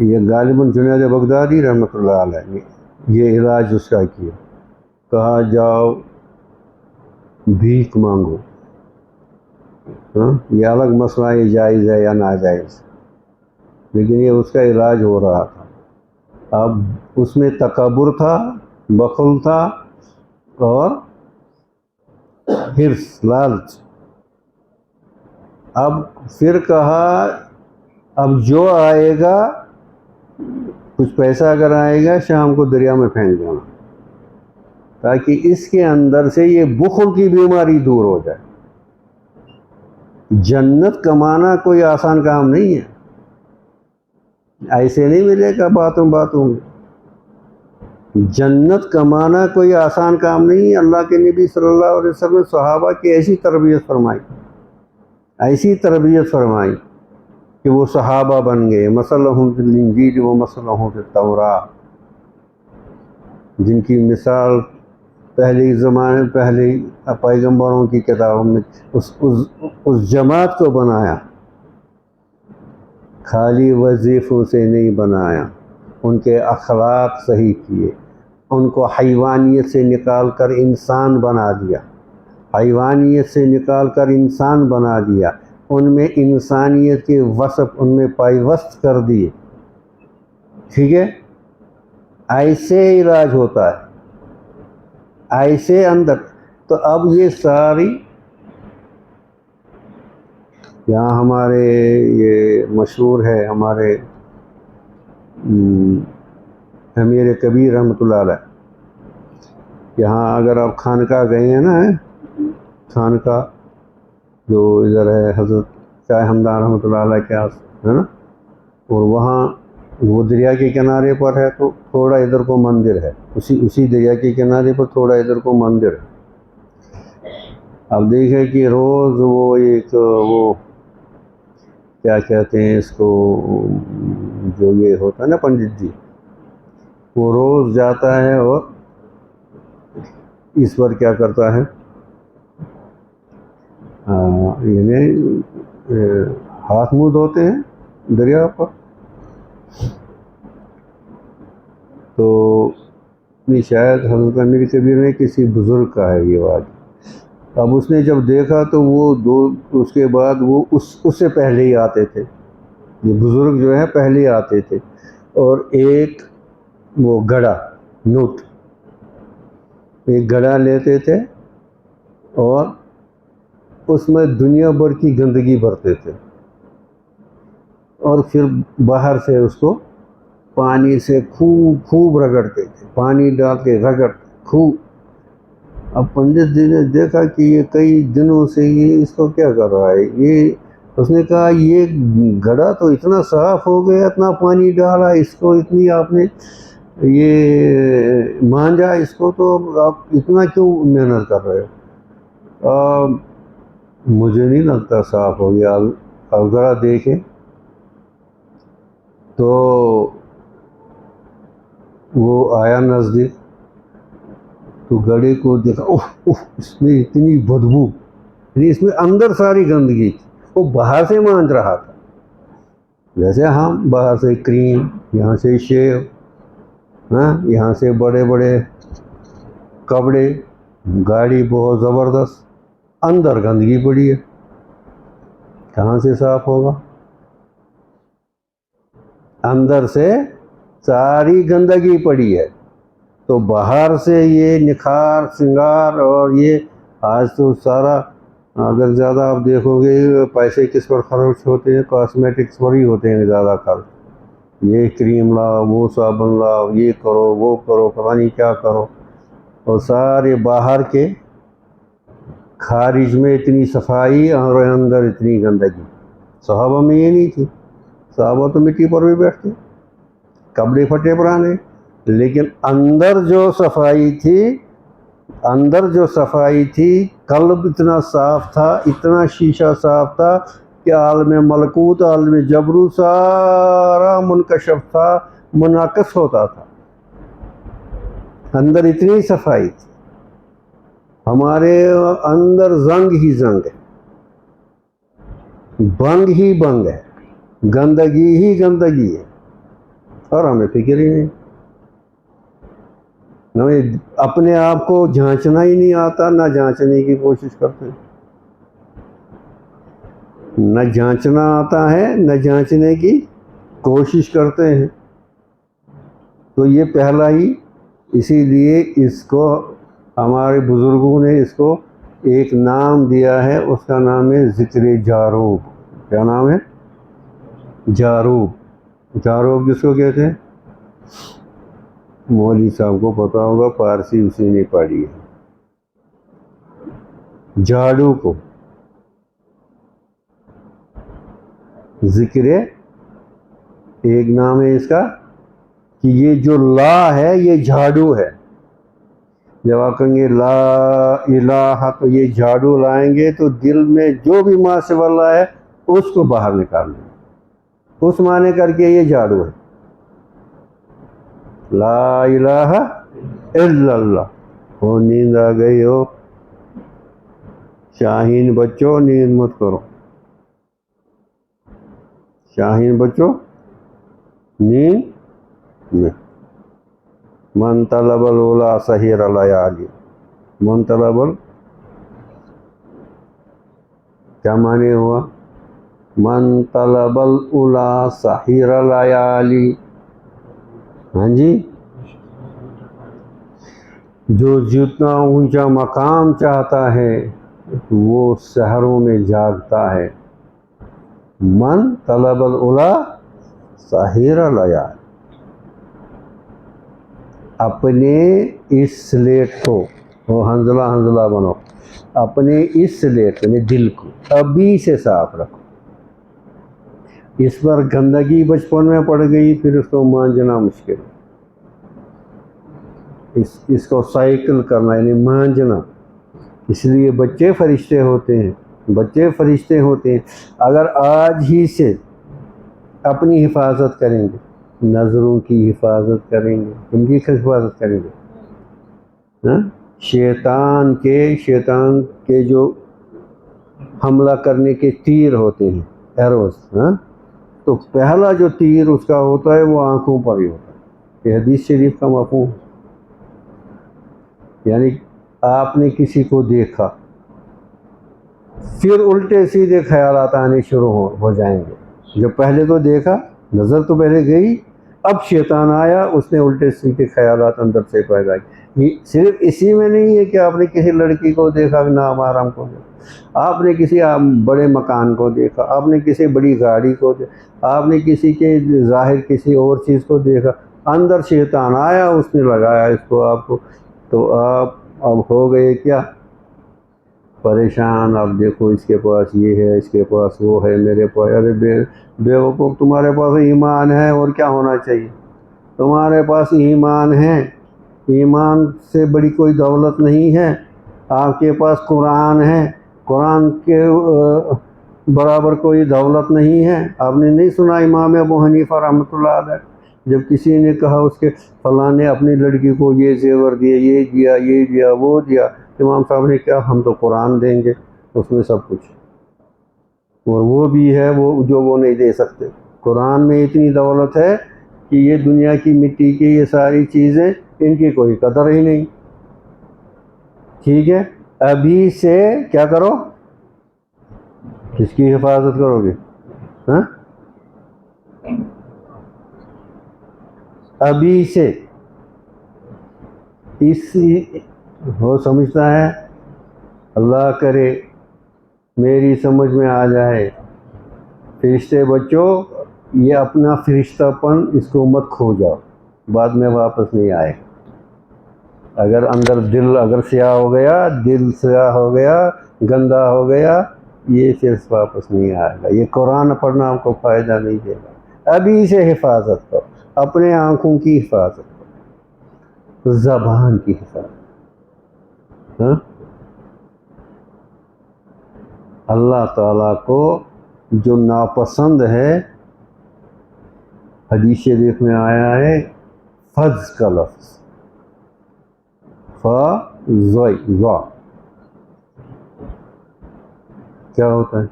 یہ غالباً جنید بغدادی رحمۃ اللہ علیہ نے یہ علاج اس کا کیا، کہا جاؤ بھیک مانگو۔ یہ الگ مسئلہ ہے، یہ جائز ہے یا ناجائز، لیکن یہ اس کا علاج ہو رہا تھا۔ اب اس میں تکبر تھا، بخل تھا، اور حرص، لالچ۔ اب پھر کہا اب جو آئے گا، کچھ پیسہ اگر آئے گا، شام کو دریا میں پھینک دینا، تاکہ اس کے اندر سے یہ بخل کی بیماری دور ہو جائے۔ جنت کمانا کوئی آسان کام نہیں ہے، ایسے نہیں ملے گا باتوں باتوں میں۔ جنت کمانا کوئی آسان کام نہیں ہے۔ اللہ کے نبی صلی اللہ علیہ وسلم صحابہ کی ایسی تربیت فرمائی، ایسی تربیت فرمائی کہ وہ صحابہ بن گئے، مثلہم فی الانجیل و مثلہم فی التوراۃ، جن کی مثال پہلے زمانے، پہلے پیغمبروں کی کتابوں میں اس جماعت کو بنایا، خالی وظیفوں سے نہیں بنایا، ان کے اخلاق صحیح کیے، ان کو حیوانیت سے نکال کر انسان بنا دیا، حیوانیت سے نکال کر انسان بنا دیا، ان میں انسانیت کے وصف ان میں پیوست کر دیے۔ ٹھیک ہے، ایسے علاج ہوتا ہے، ایسے اندر۔ تو اب یہ ساری، یہاں ہمارے یہ مشہور ہے، ہمارے امیر کبیر رحمۃ اللہ علیہ، یہاں اگر آپ خانقاہ گئے ہیں نا، خانقاہ جو ادھر ہے حضرت شاہ ہمدان رحمۃ اللہ علیہ کے آس ہے نا، اور وہاں وہ دریا کے کنارے پر ہے، تو تھوڑا ادھر کو مندر ہے، اسی دریا کے کنارے پر تھوڑا ادھر کو مندر ہے۔ اب دیکھیں کہ روز وہ ایک وہ کیا کہتے ہیں اس کو، جو یہ ہوتا ہے نا پنڈت جی، وہ روز جاتا ہے اور اس پر کیا کرتا ہے، یعنی ہاتھ منہ دھوتے ہیں دریا پر۔ تو یہ شاید حضرت امیر کبیر نے کسی بزرگ کا ہے یہ بات۔ اب اس نے جب دیکھا تو وہ اس کے بعد وہ اس سے پہلے ہی آتے تھے، یہ بزرگ جو ہے پہلے ہی آتے تھے، اور ایک وہ گڑا نوٹ، ایک گڑا لیتے تھے اور اس میں دنیا بھر کی گندگی بھرتے تھے، اور پھر باہر سے اس کو پانی سے خوب رگڑتے تھے، پانی ڈال کے رگڑ خوب۔ اب پنڈت جی نے دیکھا کہ یہ کئی دنوں سے یہ اس کو کیا کر رہا ہے، یہ اس نے کہا یہ گڑا تو اتنا صاف ہو گیا، اتنا پانی ڈالا اس کو، اتنی آپ نے یہ مانجا اس کو، تو آپ اتنا کیوں محنت کر رہے ہو؟ مجھے نہیں لگتا صاف ہو گیا، اب ذرا دیکھیں تو وہ آیا نزدیک، تو گڑے کو دیکھا، اس میں اتنی بدبو، یعنی اس میں اندر ساری گندگی تھی، وہ باہر سے مانج رہا تھا، جیسے ہم باہر سے کریم، یہاں سے شیو، یہاں سے بڑے بڑے کپڑے، گاڑی بہت زبردست، اندر گندگی پڑی ہے، کہاں سے صاف ہوگا؟ اندر سے ساری گندگی پڑی ہے۔ تو باہر سے یہ نکھار سنگار اور یہ آج تو سارا اگر زیادہ آپ دیکھو گے پیسے کس پر خرچ ہوتے ہیں، کاسمیٹکس پر ہی ہوتے ہیں زیادہ خرچ. یہ کریم لاؤ، وہ صابن لاؤ، یہ کرو وہ کرو، پتہ نہیں کیا کرو. اور سارے باہر کے خارج میں اتنی صفائی اور اندر اتنی گندگی. صحابہ میں یہ نہیں تھی. صحابہ تو مٹی پر بھی بیٹھتے، کپڑے پھٹے پرانے، لیکن اندر جو صفائی تھی قلب اتنا صاف تھا، اتنا شیشہ صاف تھا کہ عالم ملکوت عالم جبروت سارا منکشف تھا، منعکس ہوتا تھا. اندر اتنی صفائی تھی. ہمارے اندر زنگ ہی زنگ ہے، بنگ ہی بنگ ہے، گندگی ہی گندگی ہے، اور ہمیں فکر ہی نہیں. ہمیں اپنے آپ کو جھانچنا ہی نہیں آتا، نہ جھانچنے کی کوشش کرتے ہیں. نہ جھانچنا آتا ہے، نہ جھانچنے کی کوشش کرتے ہیں. تو یہ پہلا ہی، اسی لیے اس کو ہمارے بزرگوں نے اس کو ایک نام دیا ہے، اس کا نام ہے ذکر جاروب. کیا نام ہے؟ جاروب. جاروب کس کو کہتے ہیں؟ مولوی صاحب کو پتا ہوگا، فارسی اسی نے پڑھی ہے. جھاڑو کو ذکر، ایک نام ہے اس کا کہ یہ جو لا ہے یہ جھاڑو ہے. جب آپ کہیں گے لا الہ تو یہ جھاڑو لائیں گے تو دل میں جو بھی ما سوا اللہ ہے اس کو باہر نکال دیں گے، اس معنی کر کے یہ جھاڑو ہے. لا الہ الا اللہ. ہو نیند آ گئی ہو، شاہین بچوں نیند مت کرو، شاہین بچوں نیند میں. من طلب الولا سحیر الیالی. من طلب کیا معنی ہوا؟ من طلب الاولا سحیر الیالی. ہاں جی، جو جتنا اونچا مقام چاہتا ہے وہ سحروں میں جاگتا ہے. من طلب الاولا سحیر الیالی. اپنے اس سلیٹ کو، وہ حنزلہ حنزلہ بنو، اپنے اس سلیٹ یعنی دل کو ابھی سے صاف رکھو. اس پر گندگی بچپن میں پڑ گئی، پھر اس کو مانجنا مشکل. اس کو سائیکل کرنا یعنی مانجنا. اس لیے بچے فرشتے ہوتے ہیں، بچے فرشتے ہوتے ہیں. اگر آج ہی سے اپنی حفاظت کریں گے، نظروں کی حفاظت کریں گے، ان کی حفاظت کریں گے، شیطان کے جو حملہ کرنے کے تیر ہوتے ہیں، ایروز، تو پہلا جو تیر اس کا ہوتا ہے وہ آنکھوں پر ہی ہوتا ہے. یہ حدیث شریف کا مفہوم. یعنی آپ نے کسی کو دیکھا، پھر الٹے سیدھے خیالات آنے شروع ہو جائیں گے. جو پہلے تو دیکھا، نظر تو پہلے گئی، اب شیطان آیا، اس نے الٹے سیدھے خیالات اندر سے پیدا کی. صرف اسی میں نہیں ہے کہ آپ نے کسی لڑکی کو دیکھا، نامحرم کو دیکھا، آپ نے کسی بڑے مکان کو دیکھا، آپ نے کسی بڑی گاڑی کو دیکھا، آپ نے کسی کے ظاہر کسی اور چیز کو دیکھا، اندر شیطان آیا، اس نے لگایا اس کو آپ کو، تو آپ اب ہو گئے کیا؟ پریشان. اب دیکھو اس کے پاس یہ ہے، اس کے پاس وہ ہے، میرے پاس. ارے بے وقوف، تمہارے پاس ایمان ہے اور کیا ہونا چاہیے؟ تمہارے پاس ایمان ہے، ایمان سے بڑی کوئی دولت نہیں ہے. آپ کے پاس قرآن ہے، قرآن کے برابر کوئی دولت نہیں ہے. آپ نے نہیں سنا امام ابو حنیفہ رحمۃ اللہ علیہ جب کسی نے کہا اس کے فلاں نے اپنی لڑکی کو یہ زیور دیا، یہ دیا، یہ دیا، وہ دیا، امام صاحب نے کہا ہم تو قرآن دیں گے، اس میں سب کچھ، اور وہ بھی ہے وہ جو وہ نہیں دے سکتے. قرآن میں اتنی دولت ہے کہ یہ دنیا کی مٹی کی یہ ساری چیزیں ان کی کوئی قدر ہی نہیں. ٹھیک ہے، ابھی سے کیا کرو؟ کس کی حفاظت کرو گے؟ ابھی سے اس وہ سمجھتا ہے اللہ کرے میری سمجھ میں آ جائے، فرشتے بچوں یہ اپنا فرشتہ پن اس کو مت کھو جاؤ، بعد میں واپس نہیں آئے۔ اگر اندر دل اگر سیاہ ہو گیا، دل سیاہ ہو گیا، گندا ہو گیا، یہ پھر واپس نہیں آئے گا۔ یہ قرآن پڑھنا ہم کو فائدہ نہیں دے گا۔ ابھی سے حفاظت کرو، اپنے آنکھوں کی حفاظت کرو، زبان کی حفاظت۔ ہاں؟ اللہ تعالیٰ کو جو ناپسند ہے، حدیث شریف میں آیا ہے فض کا لفظ، فض کیا ہوتا ہے؟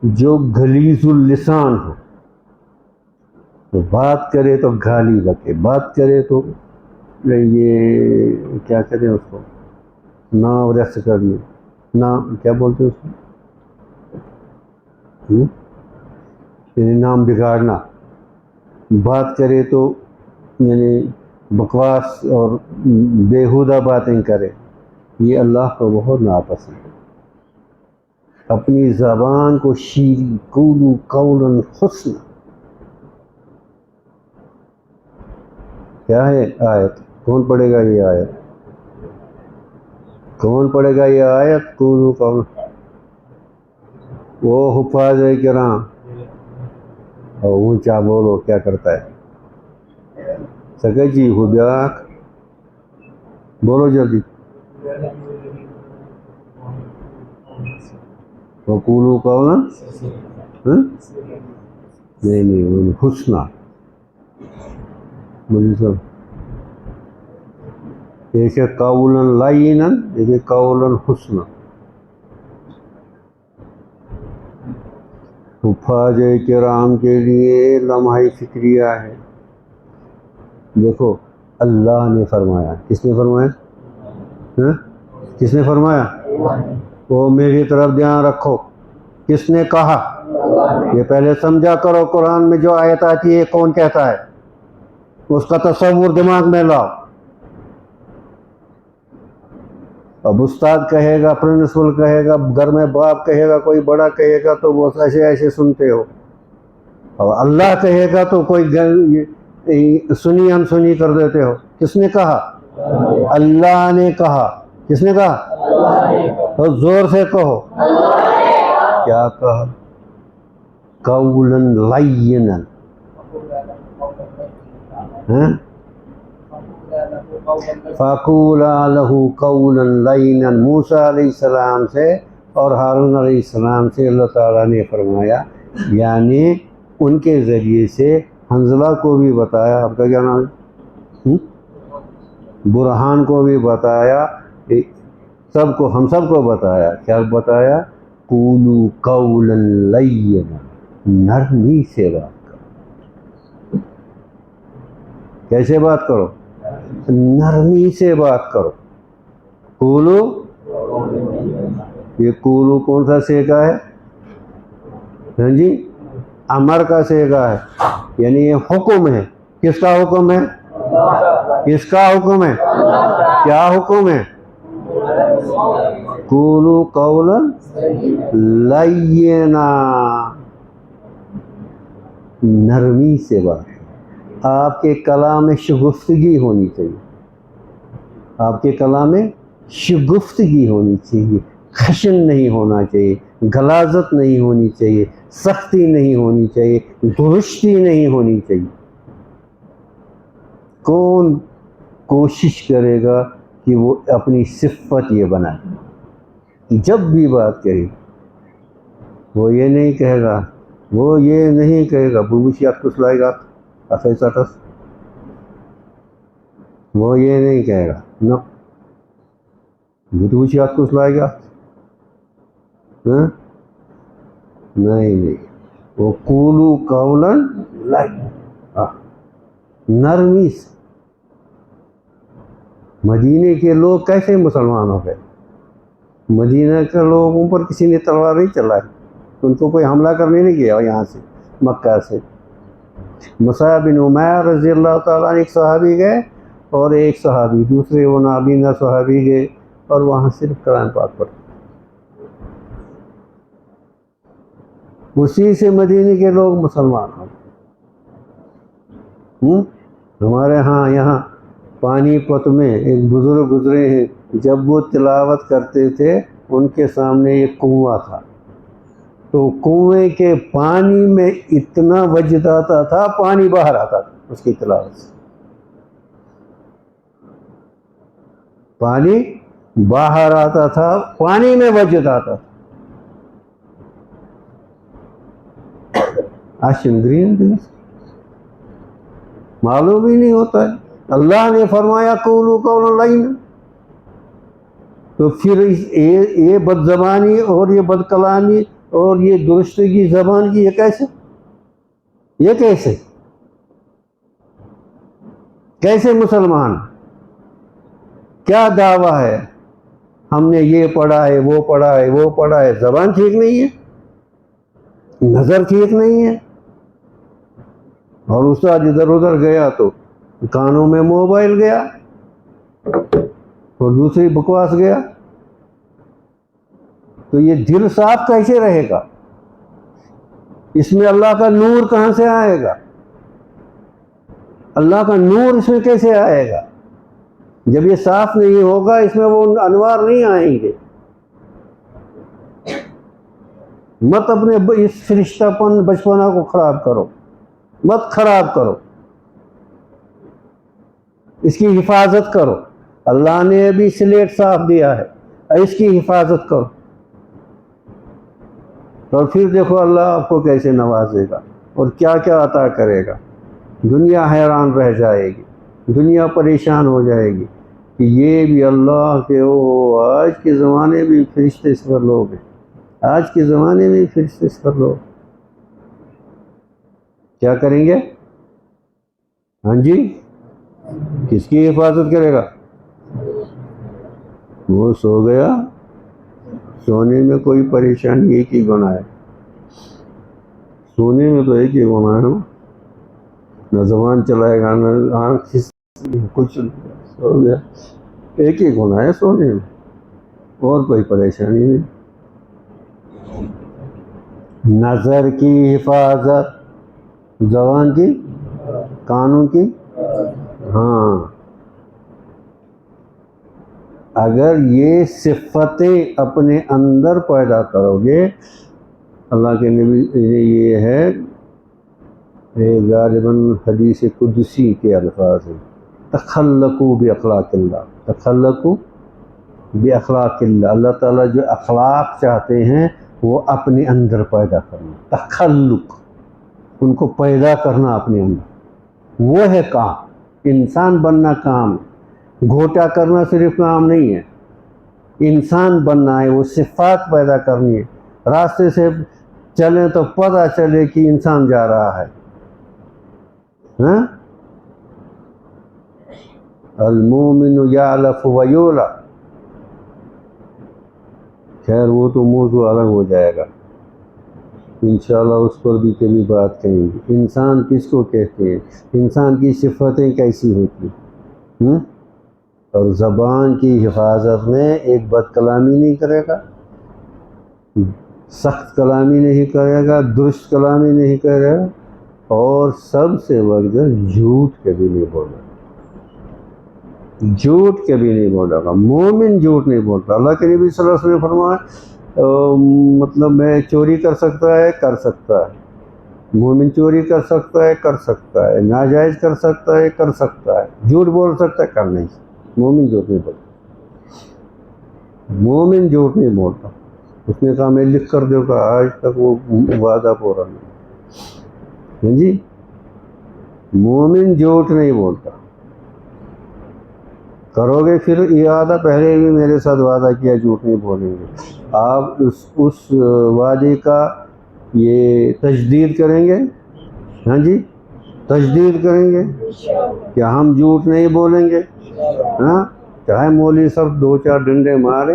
جو غلیظ اللسان ہو، تو بات کرے تو گالی بکے، بات کرے تو یہ کیا کہتے ہیں اس کو، نام ریس کرنے، نام کیا بولتے ہیں اس کو، یعنی نام بگاڑنا، بات کرے تو یعنی بکواس اور بیہودہ باتیں کرے، یہ اللہ کو بہت ناپسند ہے۔ اپنی زبان کو شیریں، قولوا قولا حسنا، کیا ہے آیت؟ کون پڑھے گا یہ آیت؟ کون پڑھے گا یہ آیت؟ قولوا قولا، وہ حفاظ کرام، اور اونچا بولو کیا کرتا ہے؟ سکے جی ہداک بولو جلدی، وقولوا قولا نہیں حسنا، مجھے سب ایک ہے قولا لینا، ایک ہے قولا حسنا۔ حفاظ کرام کے لیے لمحہ فکریہ ہے۔ دیکھو اللہ نے فرمایا، کس نے فرمایا؟ کس نے فرمایا؟ وہ میری طرف دھیان رکھو، کس نے کہا؟ یہ پہلے سمجھا کرو قرآن میں جو آیت آتی ہے کون کہتا ہے، اس کا تصور دماغ میں لاؤ۔ اب استاد کہے گا، پرنسپل کہے گا، گھر میں باپ کہے گا، کوئی بڑا کہے گا تو وہ ایسے ایسے سنتے ہو، اور اللہ کہے گا تو کوئی سنی انسنی کر دیتے ہو۔ کس نے کہا؟ اللہ نے کہا۔ کس نے کہا؟ تو زور سے کہو، کیا کہا؟ قولا لینا، فَقُولَا لَهُ قَوْلًا لَيِّنًا، موسیٰ علیہ السلام سے اور ہارون علیہ السلام سے اللہ تعالیٰ نے فرمایا، یعنی ان کے ذریعے سے حنظلہ کو بھی بتایا، آپ کا کیا نام ہے، برہان کو بھی بتایا، سب کو، ہم سب کو بتایا، کیا بتایا؟ قولوا قولا لینا، نرمی سے بات کرو۔ کیسے بات کرو؟ نرمی سے بات کرو۔ قولو، یہ قولو کون سا سیگا ہے؟ ہاں جی، امر کا سیگا ہے، یعنی یہ حکم ہے۔ کس کا حکم ہے؟ کس کا حکم ہے؟ کیا حکم ہے؟ قولوا قولا لینا، نرمی سے بات۔ آپ کے کلام میں شگفتگی ہونی چاہیے، آپ کے کلام میں شگفتگی ہونی چاہیے، خشن نہیں ہونا چاہیے، غلاظت نہیں ہونی چاہیے، سختی نہیں ہونی چاہیے، درستی نہیں ہونی چاہیے۔ کون کوشش کرے گا کہ وہ اپنی صفت یہ بنائے؟ جب بھی بات کرے وہ یہ نہیں کہے گا، وہ یہ نہیں کہے گا بوشیات کچھ لائے گا ایسا کس، وہ یہ نہیں کہے گا نہ بوشیات کچھ لائے گا، نہیں، وہ قولوا قولا لینا، نرمی سے۔ مدینے کے لوگ کیسے مسلمان ہو گئے؟ مدینہ کے لوگوں پر کسی نے تلوار نہیں چلائی، ان کو کوئی حملہ کرنے نہیں گیا یہاں سے، مکہ سے، مصعب بن عمیر رضی اللہ تعالیٰ عنہ ایک صحابی گئے اور ایک صحابی دوسرے وہ نابینا صحابی گئے اور وہاں صرف قرآن پاک پڑھتے. اسی سے مدینے کے لوگ مسلمان ہو. ہمارے ہاں یہاں پانی پت میں ایک بزرگ گزرے ہیں، جب وہ تلاوت کرتے تھے ان کے سامنے ایک کنواں تھا، تو کنویں کے پانی میں اتنا وجد آتا تھا، پانی باہر آتا تھا اس کی تلاوت سے، پانی باہر آتا تھا، پانی میں وجد آتا تھا. معلوم ہی نہیں ہوتا ہے. اللہ نے فرمایا قولوا قولا لینا، تو پھر یہ بد زبانی اور یہ بد کلامی اور یہ درستگی زبان کی یہ کیسے مسلمان؟ کیا دعویٰ ہے؟ ہم نے یہ پڑھا ہے، وہ پڑھا ہے، وہ پڑھا ہے، زبان ٹھیک نہیں ہے، نظر ٹھیک نہیں ہے، اور استاد ادھر ادھر گیا تو کانوں میں موبائل گیا اور دوسری بکواس گیا. تو یہ دل صاف کیسے رہے گا؟ اس میں اللہ کا نور کہاں سے آئے گا؟ اللہ کا نور اس میں کیسے آئے گا؟ جب یہ صاف نہیں ہوگا اس میں وہ انوار نہیں آئیں گے. مت اپنے اس فرشتہ پن بچپنا کو خراب کرو، مت خراب کرو، اس کی حفاظت کرو. اللہ نے ابھی سلیٹ صاف دیا ہے، اس کی حفاظت کرو، اور پھر دیکھو اللہ آپ کو کیسے نوازے گا اور کیا کیا عطا کرے گا. دنیا حیران رہ جائے گی، دنیا پریشان ہو جائے گی کہ یہ بھی اللہ کے آج کے زمانے میں فرشتے اس پر لوگ ہیں، آج کے زمانے میں فرشتے اس پر لوگ کیا کریں گے؟ ہاں جی، کس کی حفاظت کرے گا؟ وہ سو گیا، سونے میں کوئی پریشانی ایک ہی گناہ ہے، سونے میں تو ایک ہی گناہ ہے، نہ زبان چلائے گا نہ آنکھ کچھ، سو گیا، ایک ہی گناہ ہے سونے میں، اور کوئی پریشانی نہیں. نظر کی حفاظت، زبان کی، کانوں کی، ہاں. اگر یہ صفتیں اپنے اندر پیدا کرو گے، اللہ کے نبی یہ ہے غالباً حدیث قدسی کے الفاظ ہیں، تخلقوا باخلاق اللہ، تخلقوا باخلاق اللہ. اللہ تعالیٰ جو اخلاق چاہتے ہیں وہ اپنے اندر پیدا کرنا، تخلق، ان کو پیدا کرنا اپنے اندر، وہ ہے کام. انسان بننا کام ہے، گھوٹا کرنا صرف کام نہیں ہے، انسان بننا ہے، وہ صفات پیدا کرنی ہے. راستے سے چلیں تو پتہ چلے کہ انسان جا رہا ہے. ہاں، المومن یعلف ویولع، خیر وہ تو موضوع الگ ہو جائے گا، انشاءاللہ اس پر بھی کبھی بات کریں گے. انسان کس کو کہتے ہیں، انسان کی صفتیں کیسی ہوتی ہیں، اور زبان کی حفاظت میں ایک بد کلامی نہیں کرے گا، سخت کلامی نہیں کرے گا، درست کلامی نہیں کرے گا، اور سب سے بڑھ کر جھوٹ کبھی نہیں بولے گا، جھوٹ کبھی نہیں بولے گا. مومن جھوٹ نہیں بولتا. اللہ کے نبی صلی اللہ علیہ وسلم نے فرمایا مطلب میں چوری کر سکتا ہے، مومن چوری کر سکتا ہے، ناجائز کر سکتا ہے، جھوٹ بول سکتا ہے، کر نہیں سکتا. مومن جھوٹ نہیں بولتا، مومن جھوٹ نہیں بولتا. اس نے کہا میں لکھ کر دوں گا، آج تک وہ وعدہ پورا نہیں. جی، مومن جھوٹ نہیں بولتا. کرو گے پھر ارادہ، پہلے بھی میرے ساتھ وعدہ کیا جھوٹ نہیں بولیں گے، آپ اس وعدے کا یہ تجدید کریں گے. ہاں جی، تجدید کریں گے کہ ہم جھوٹ نہیں بولیں گے. ہاں، چاہے مولوی صاحب 2-4 ڈنڈے مارے،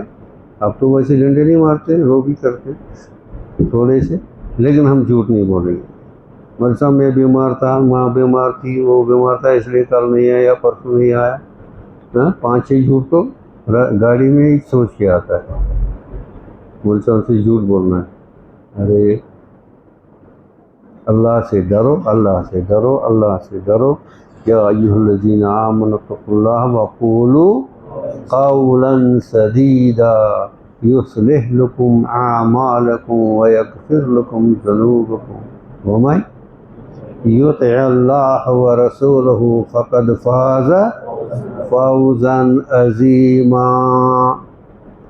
اب تو ویسے ڈنڈے نہیں مارتے، وہ بھی کرتے تھوڑے سے، لیکن ہم جھوٹ نہیں بولیں گے. مدرسہ میں بیمار تھا، ماں بیمار تھی، وہ بیمار تھا اس لیے کل نہیں آیا یا پرسوں نہیں آیا. 5-6 جھوٹ تو گاڑی میں ہی سوچ کے آتا ہے. مدرسہ سے جھوٹ بولنا ہے. ارے اللہ سے ڈرو، اللہ سے ڈرو، اللہ سے ڈرو. یا ایھا الذین آمنوا اتقوا اللہ وقولوا قولا سدیدا یصلح لکم اعمالکم ویغفر لکم ذنوبکم ومن یطع اللہ ورسولہ فقد فاز فوزا عظیما.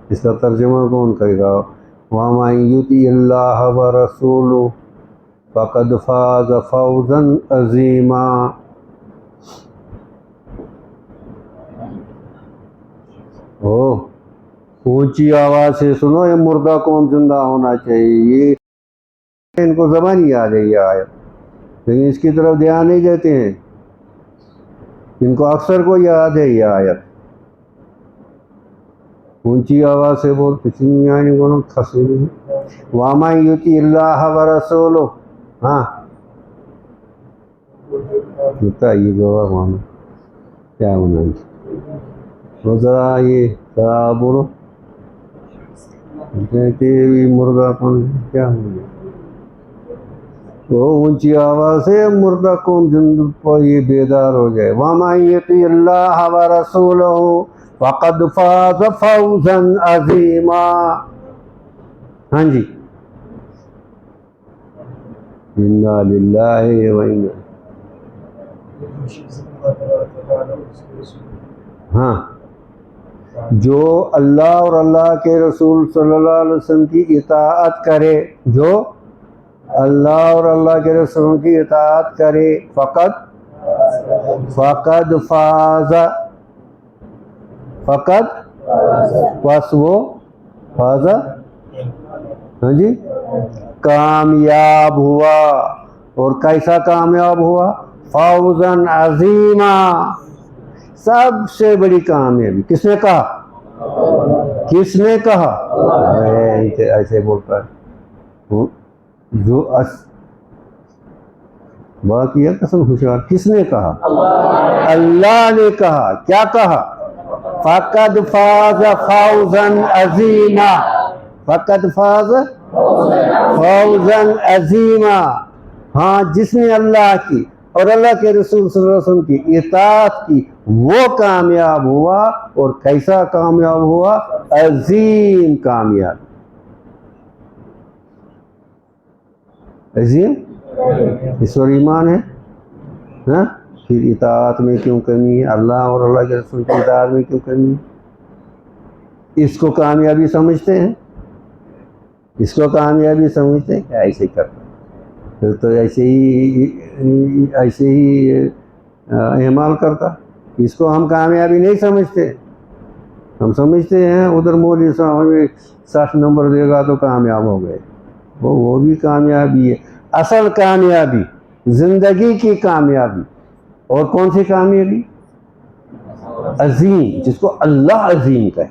اس کا ترجمہ کون کرے گا؟ ومن یطع اللہ ورسولہ فقد فاز فوزا عظیما. اونچی آواز سے سنو، یہ مردہ قوم زندہ ہونا چاہیے. یہ ان کو زبان یاد ہے یہ آیت، لیکن اس کی طرف دھیان نہیں دیتے ہیں. ان کو اکثر کو یاد ہے یہ آیت. اونچی آواز سے بول کسی نہیں کو کھنسے نہیں. وَمَن یُطِعِ اللَّهَ وَرَسُولَهُ. ہاں بتائیے گواہ مانو کیا ہونا ہے. وہ ذرا یہ ذرا بولو کہتے مردہ کون کیا ہوگا. تو اونچی آواز سے مردہ قوم پر یہ بیدار ہو جائے. وَمَن یُطِعِ اللَّهَ وَرَسُولَهُ فَقَدْ فَازَ فَوْزًا عَظِیمًا. ہاں جی. اِنَّا لِلَّهِ وَإِنَّا. ہاں جو اللہ اور اللہ کے رسول صلی اللہ علیہ وسلم کی اطاعت کرے، جو اللہ اور اللہ کے رسول کی اطاعت کرے، فقد فاز، بس وہ فاز ہاں جی کامیاب ہوا. اور کیسا کامیاب ہوا؟ فوزاً عظیما، سب سے بڑی کامیابی. کس نے کہا؟ کس نے کہا؟ ایسے بولتا ہے جو باقی ہے قسم خوشحال. کس نے کہا؟ اللہ نے کہا. کیا کہا؟ فقد فاز فوزا عظیما. فقد فاز فوزا عظیما. ہاں جس نے اللہ کی اور اللہ کے رسول صلی اللہ علیہ وسلم کی اطاعت کی وہ کامیاب ہوا. اور کیسا کامیاب ہوا؟ عظیم کامیاب. عظیم اس پر ایمان ہے. ہاں پھر اطاعت میں کیوں کمی ہے؟ اللہ اور اللہ کے رسول کی اطاعت میں کیوں کمی ہے؟ اس کو کامیابی سمجھتے ہیں؟ اس کو کامیابی سمجھتے ہیں کہ ایسے کرتا پھر تو ایسے ہی اعمال کرتا. اس کو ہم کامیابی نہیں سمجھتے. ہم سمجھتے ہیں ادھر مولوی صاحب ہمیں 60 نمبر دے گا تو کامیاب ہو گئے. وہ بھی کامیابی ہے. اصل کامیابی زندگی کی کامیابی. اور کون سی کامیابی؟ عظیم، جس کو اللہ عظیم کہے.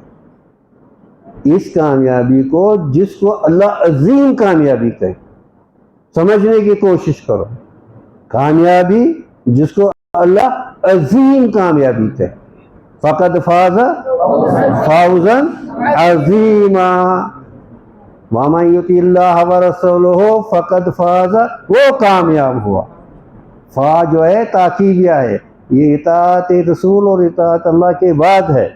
اس کامیابی کو جس کو اللہ عظیم کامیابی کہے سمجھنے کی کوشش کرو. کامیابی جس کو اللہ عظیم کامیابی کہے. فقد فاز فوزا عظیما. وَمَن یُطِعِ اللَّهَ وَرَسُولَهُ فقد فاز، وہ کامیاب ہوا. فا جو ہے تاکیدیہ ہے. یہ اطاعت رسول اور اطاعت اللہ کے بعد ہے.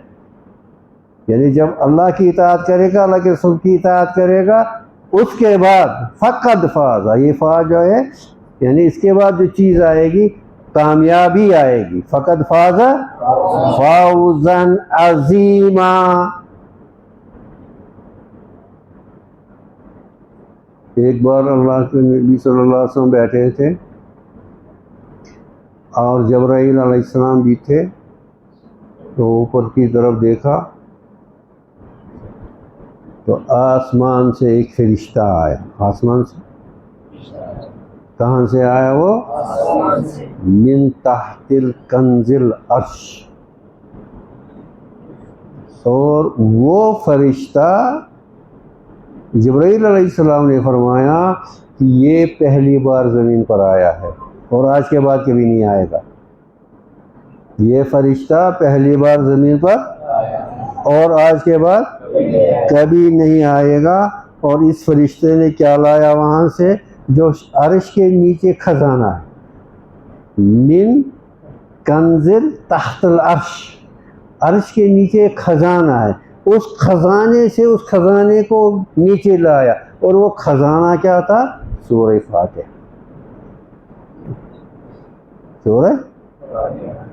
یعنی جب اللہ کی اطاعت کرے گا، اللہ کے رسول کی اطاعت کرے گا، اس کے بعد فقد فاز، یہ فا جو ہے یعنی اس کے بعد جو چیز آئے گی کامیابی آئے گی. فقد فاز فوزا عظیما. ایک بار اللہ کے نبی صلی اللہ علیہ وسلم بیٹھے تھے اور جبرائیل علیہ السلام بھی تھے. تو اوپر کی طرف دیکھا تو آسمان سے ایک فرشتہ آیا. آسمان سے کہاں سے آیا وہ؟ من تحت الکنز العرش. اور وہ فرشتہ جبرائیل علیہ السلام نے فرمایا کہ یہ پہلی بار زمین پر آیا ہے اور آج کے بعد کبھی نہیں آئے گا. یہ فرشتہ پہلی بار زمین پر اور آج کے بعد کبھی نہیں آئے گا. اور اس فرشتے نے کیا لایا وہاں سے؟ جو عرش کے نیچے خزانہ ہے. من کنزل تحت العرش، عرش کے نیچے ایک خزانہ ہے، اس خزانے سے اس خزانے کو نیچے لایا. اور وہ خزانہ کیا تھا؟ سورہ فاتحہ. سورہ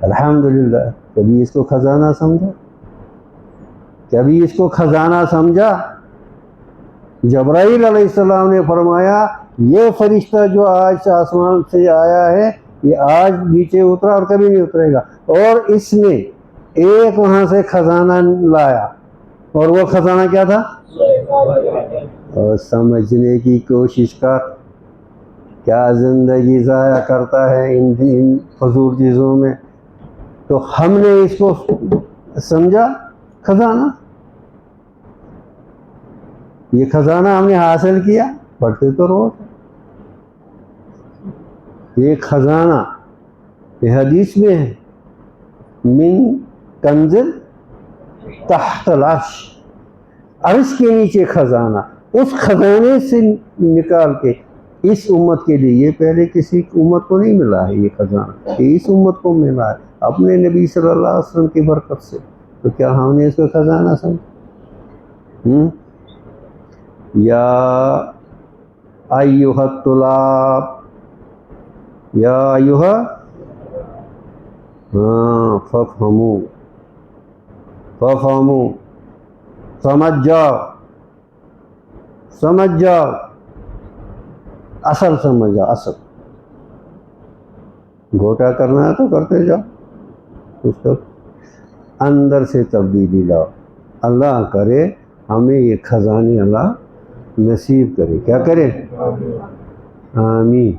الحمدللہ. کبھی اس کو خزانہ سمجھا؟ کبھی اس کو خزانہ سمجھا؟ جبرائیل علیہ السلام نے فرمایا یہ فرشتہ جو آج آسمان سے آیا ہے یہ آج نیچے اترا اور کبھی نہیں اترے گا. اور اس نے ایک وہاں سے خزانہ لایا، اور وہ خزانہ کیا تھا؟ اور سمجھنے کی کوشش کر، کیا زندگی ضائع کرتا ہے ان فضول چیزوں میں. تو ہم نے اس کو سمجھا خزانہ. یہ خزانہ ہم نے حاصل کیا، پڑھتے تو روز. یہ خزانہ یہ حدیث میں ہے، من کنزل تحت العرش، عرش کے نیچے خزانہ. اس خزانے سے نکال کے اس امت کے لیے، یہ پہلے کسی امت کو نہیں ملا ہے یہ خزانہ، یہ اس امت کو ملا ہے اپنے نبی صلی اللہ علیہ وسلم کی برکت سے. تو کیا ہم نے اس کو خزانہ سمجھا؟ یا ایھا الطلاب، یا ایھا فافہموا، سمجھ جاؤ، اصل سمجھ جاؤ. اصل گھوٹا کرنا ہے تو کرتے جاؤ، اس کو اندر سے تبدیلی لاؤ. اللہ کرے ہمیں یہ خزانے اللہ نصیب کرے. کیا کرے؟ آمین.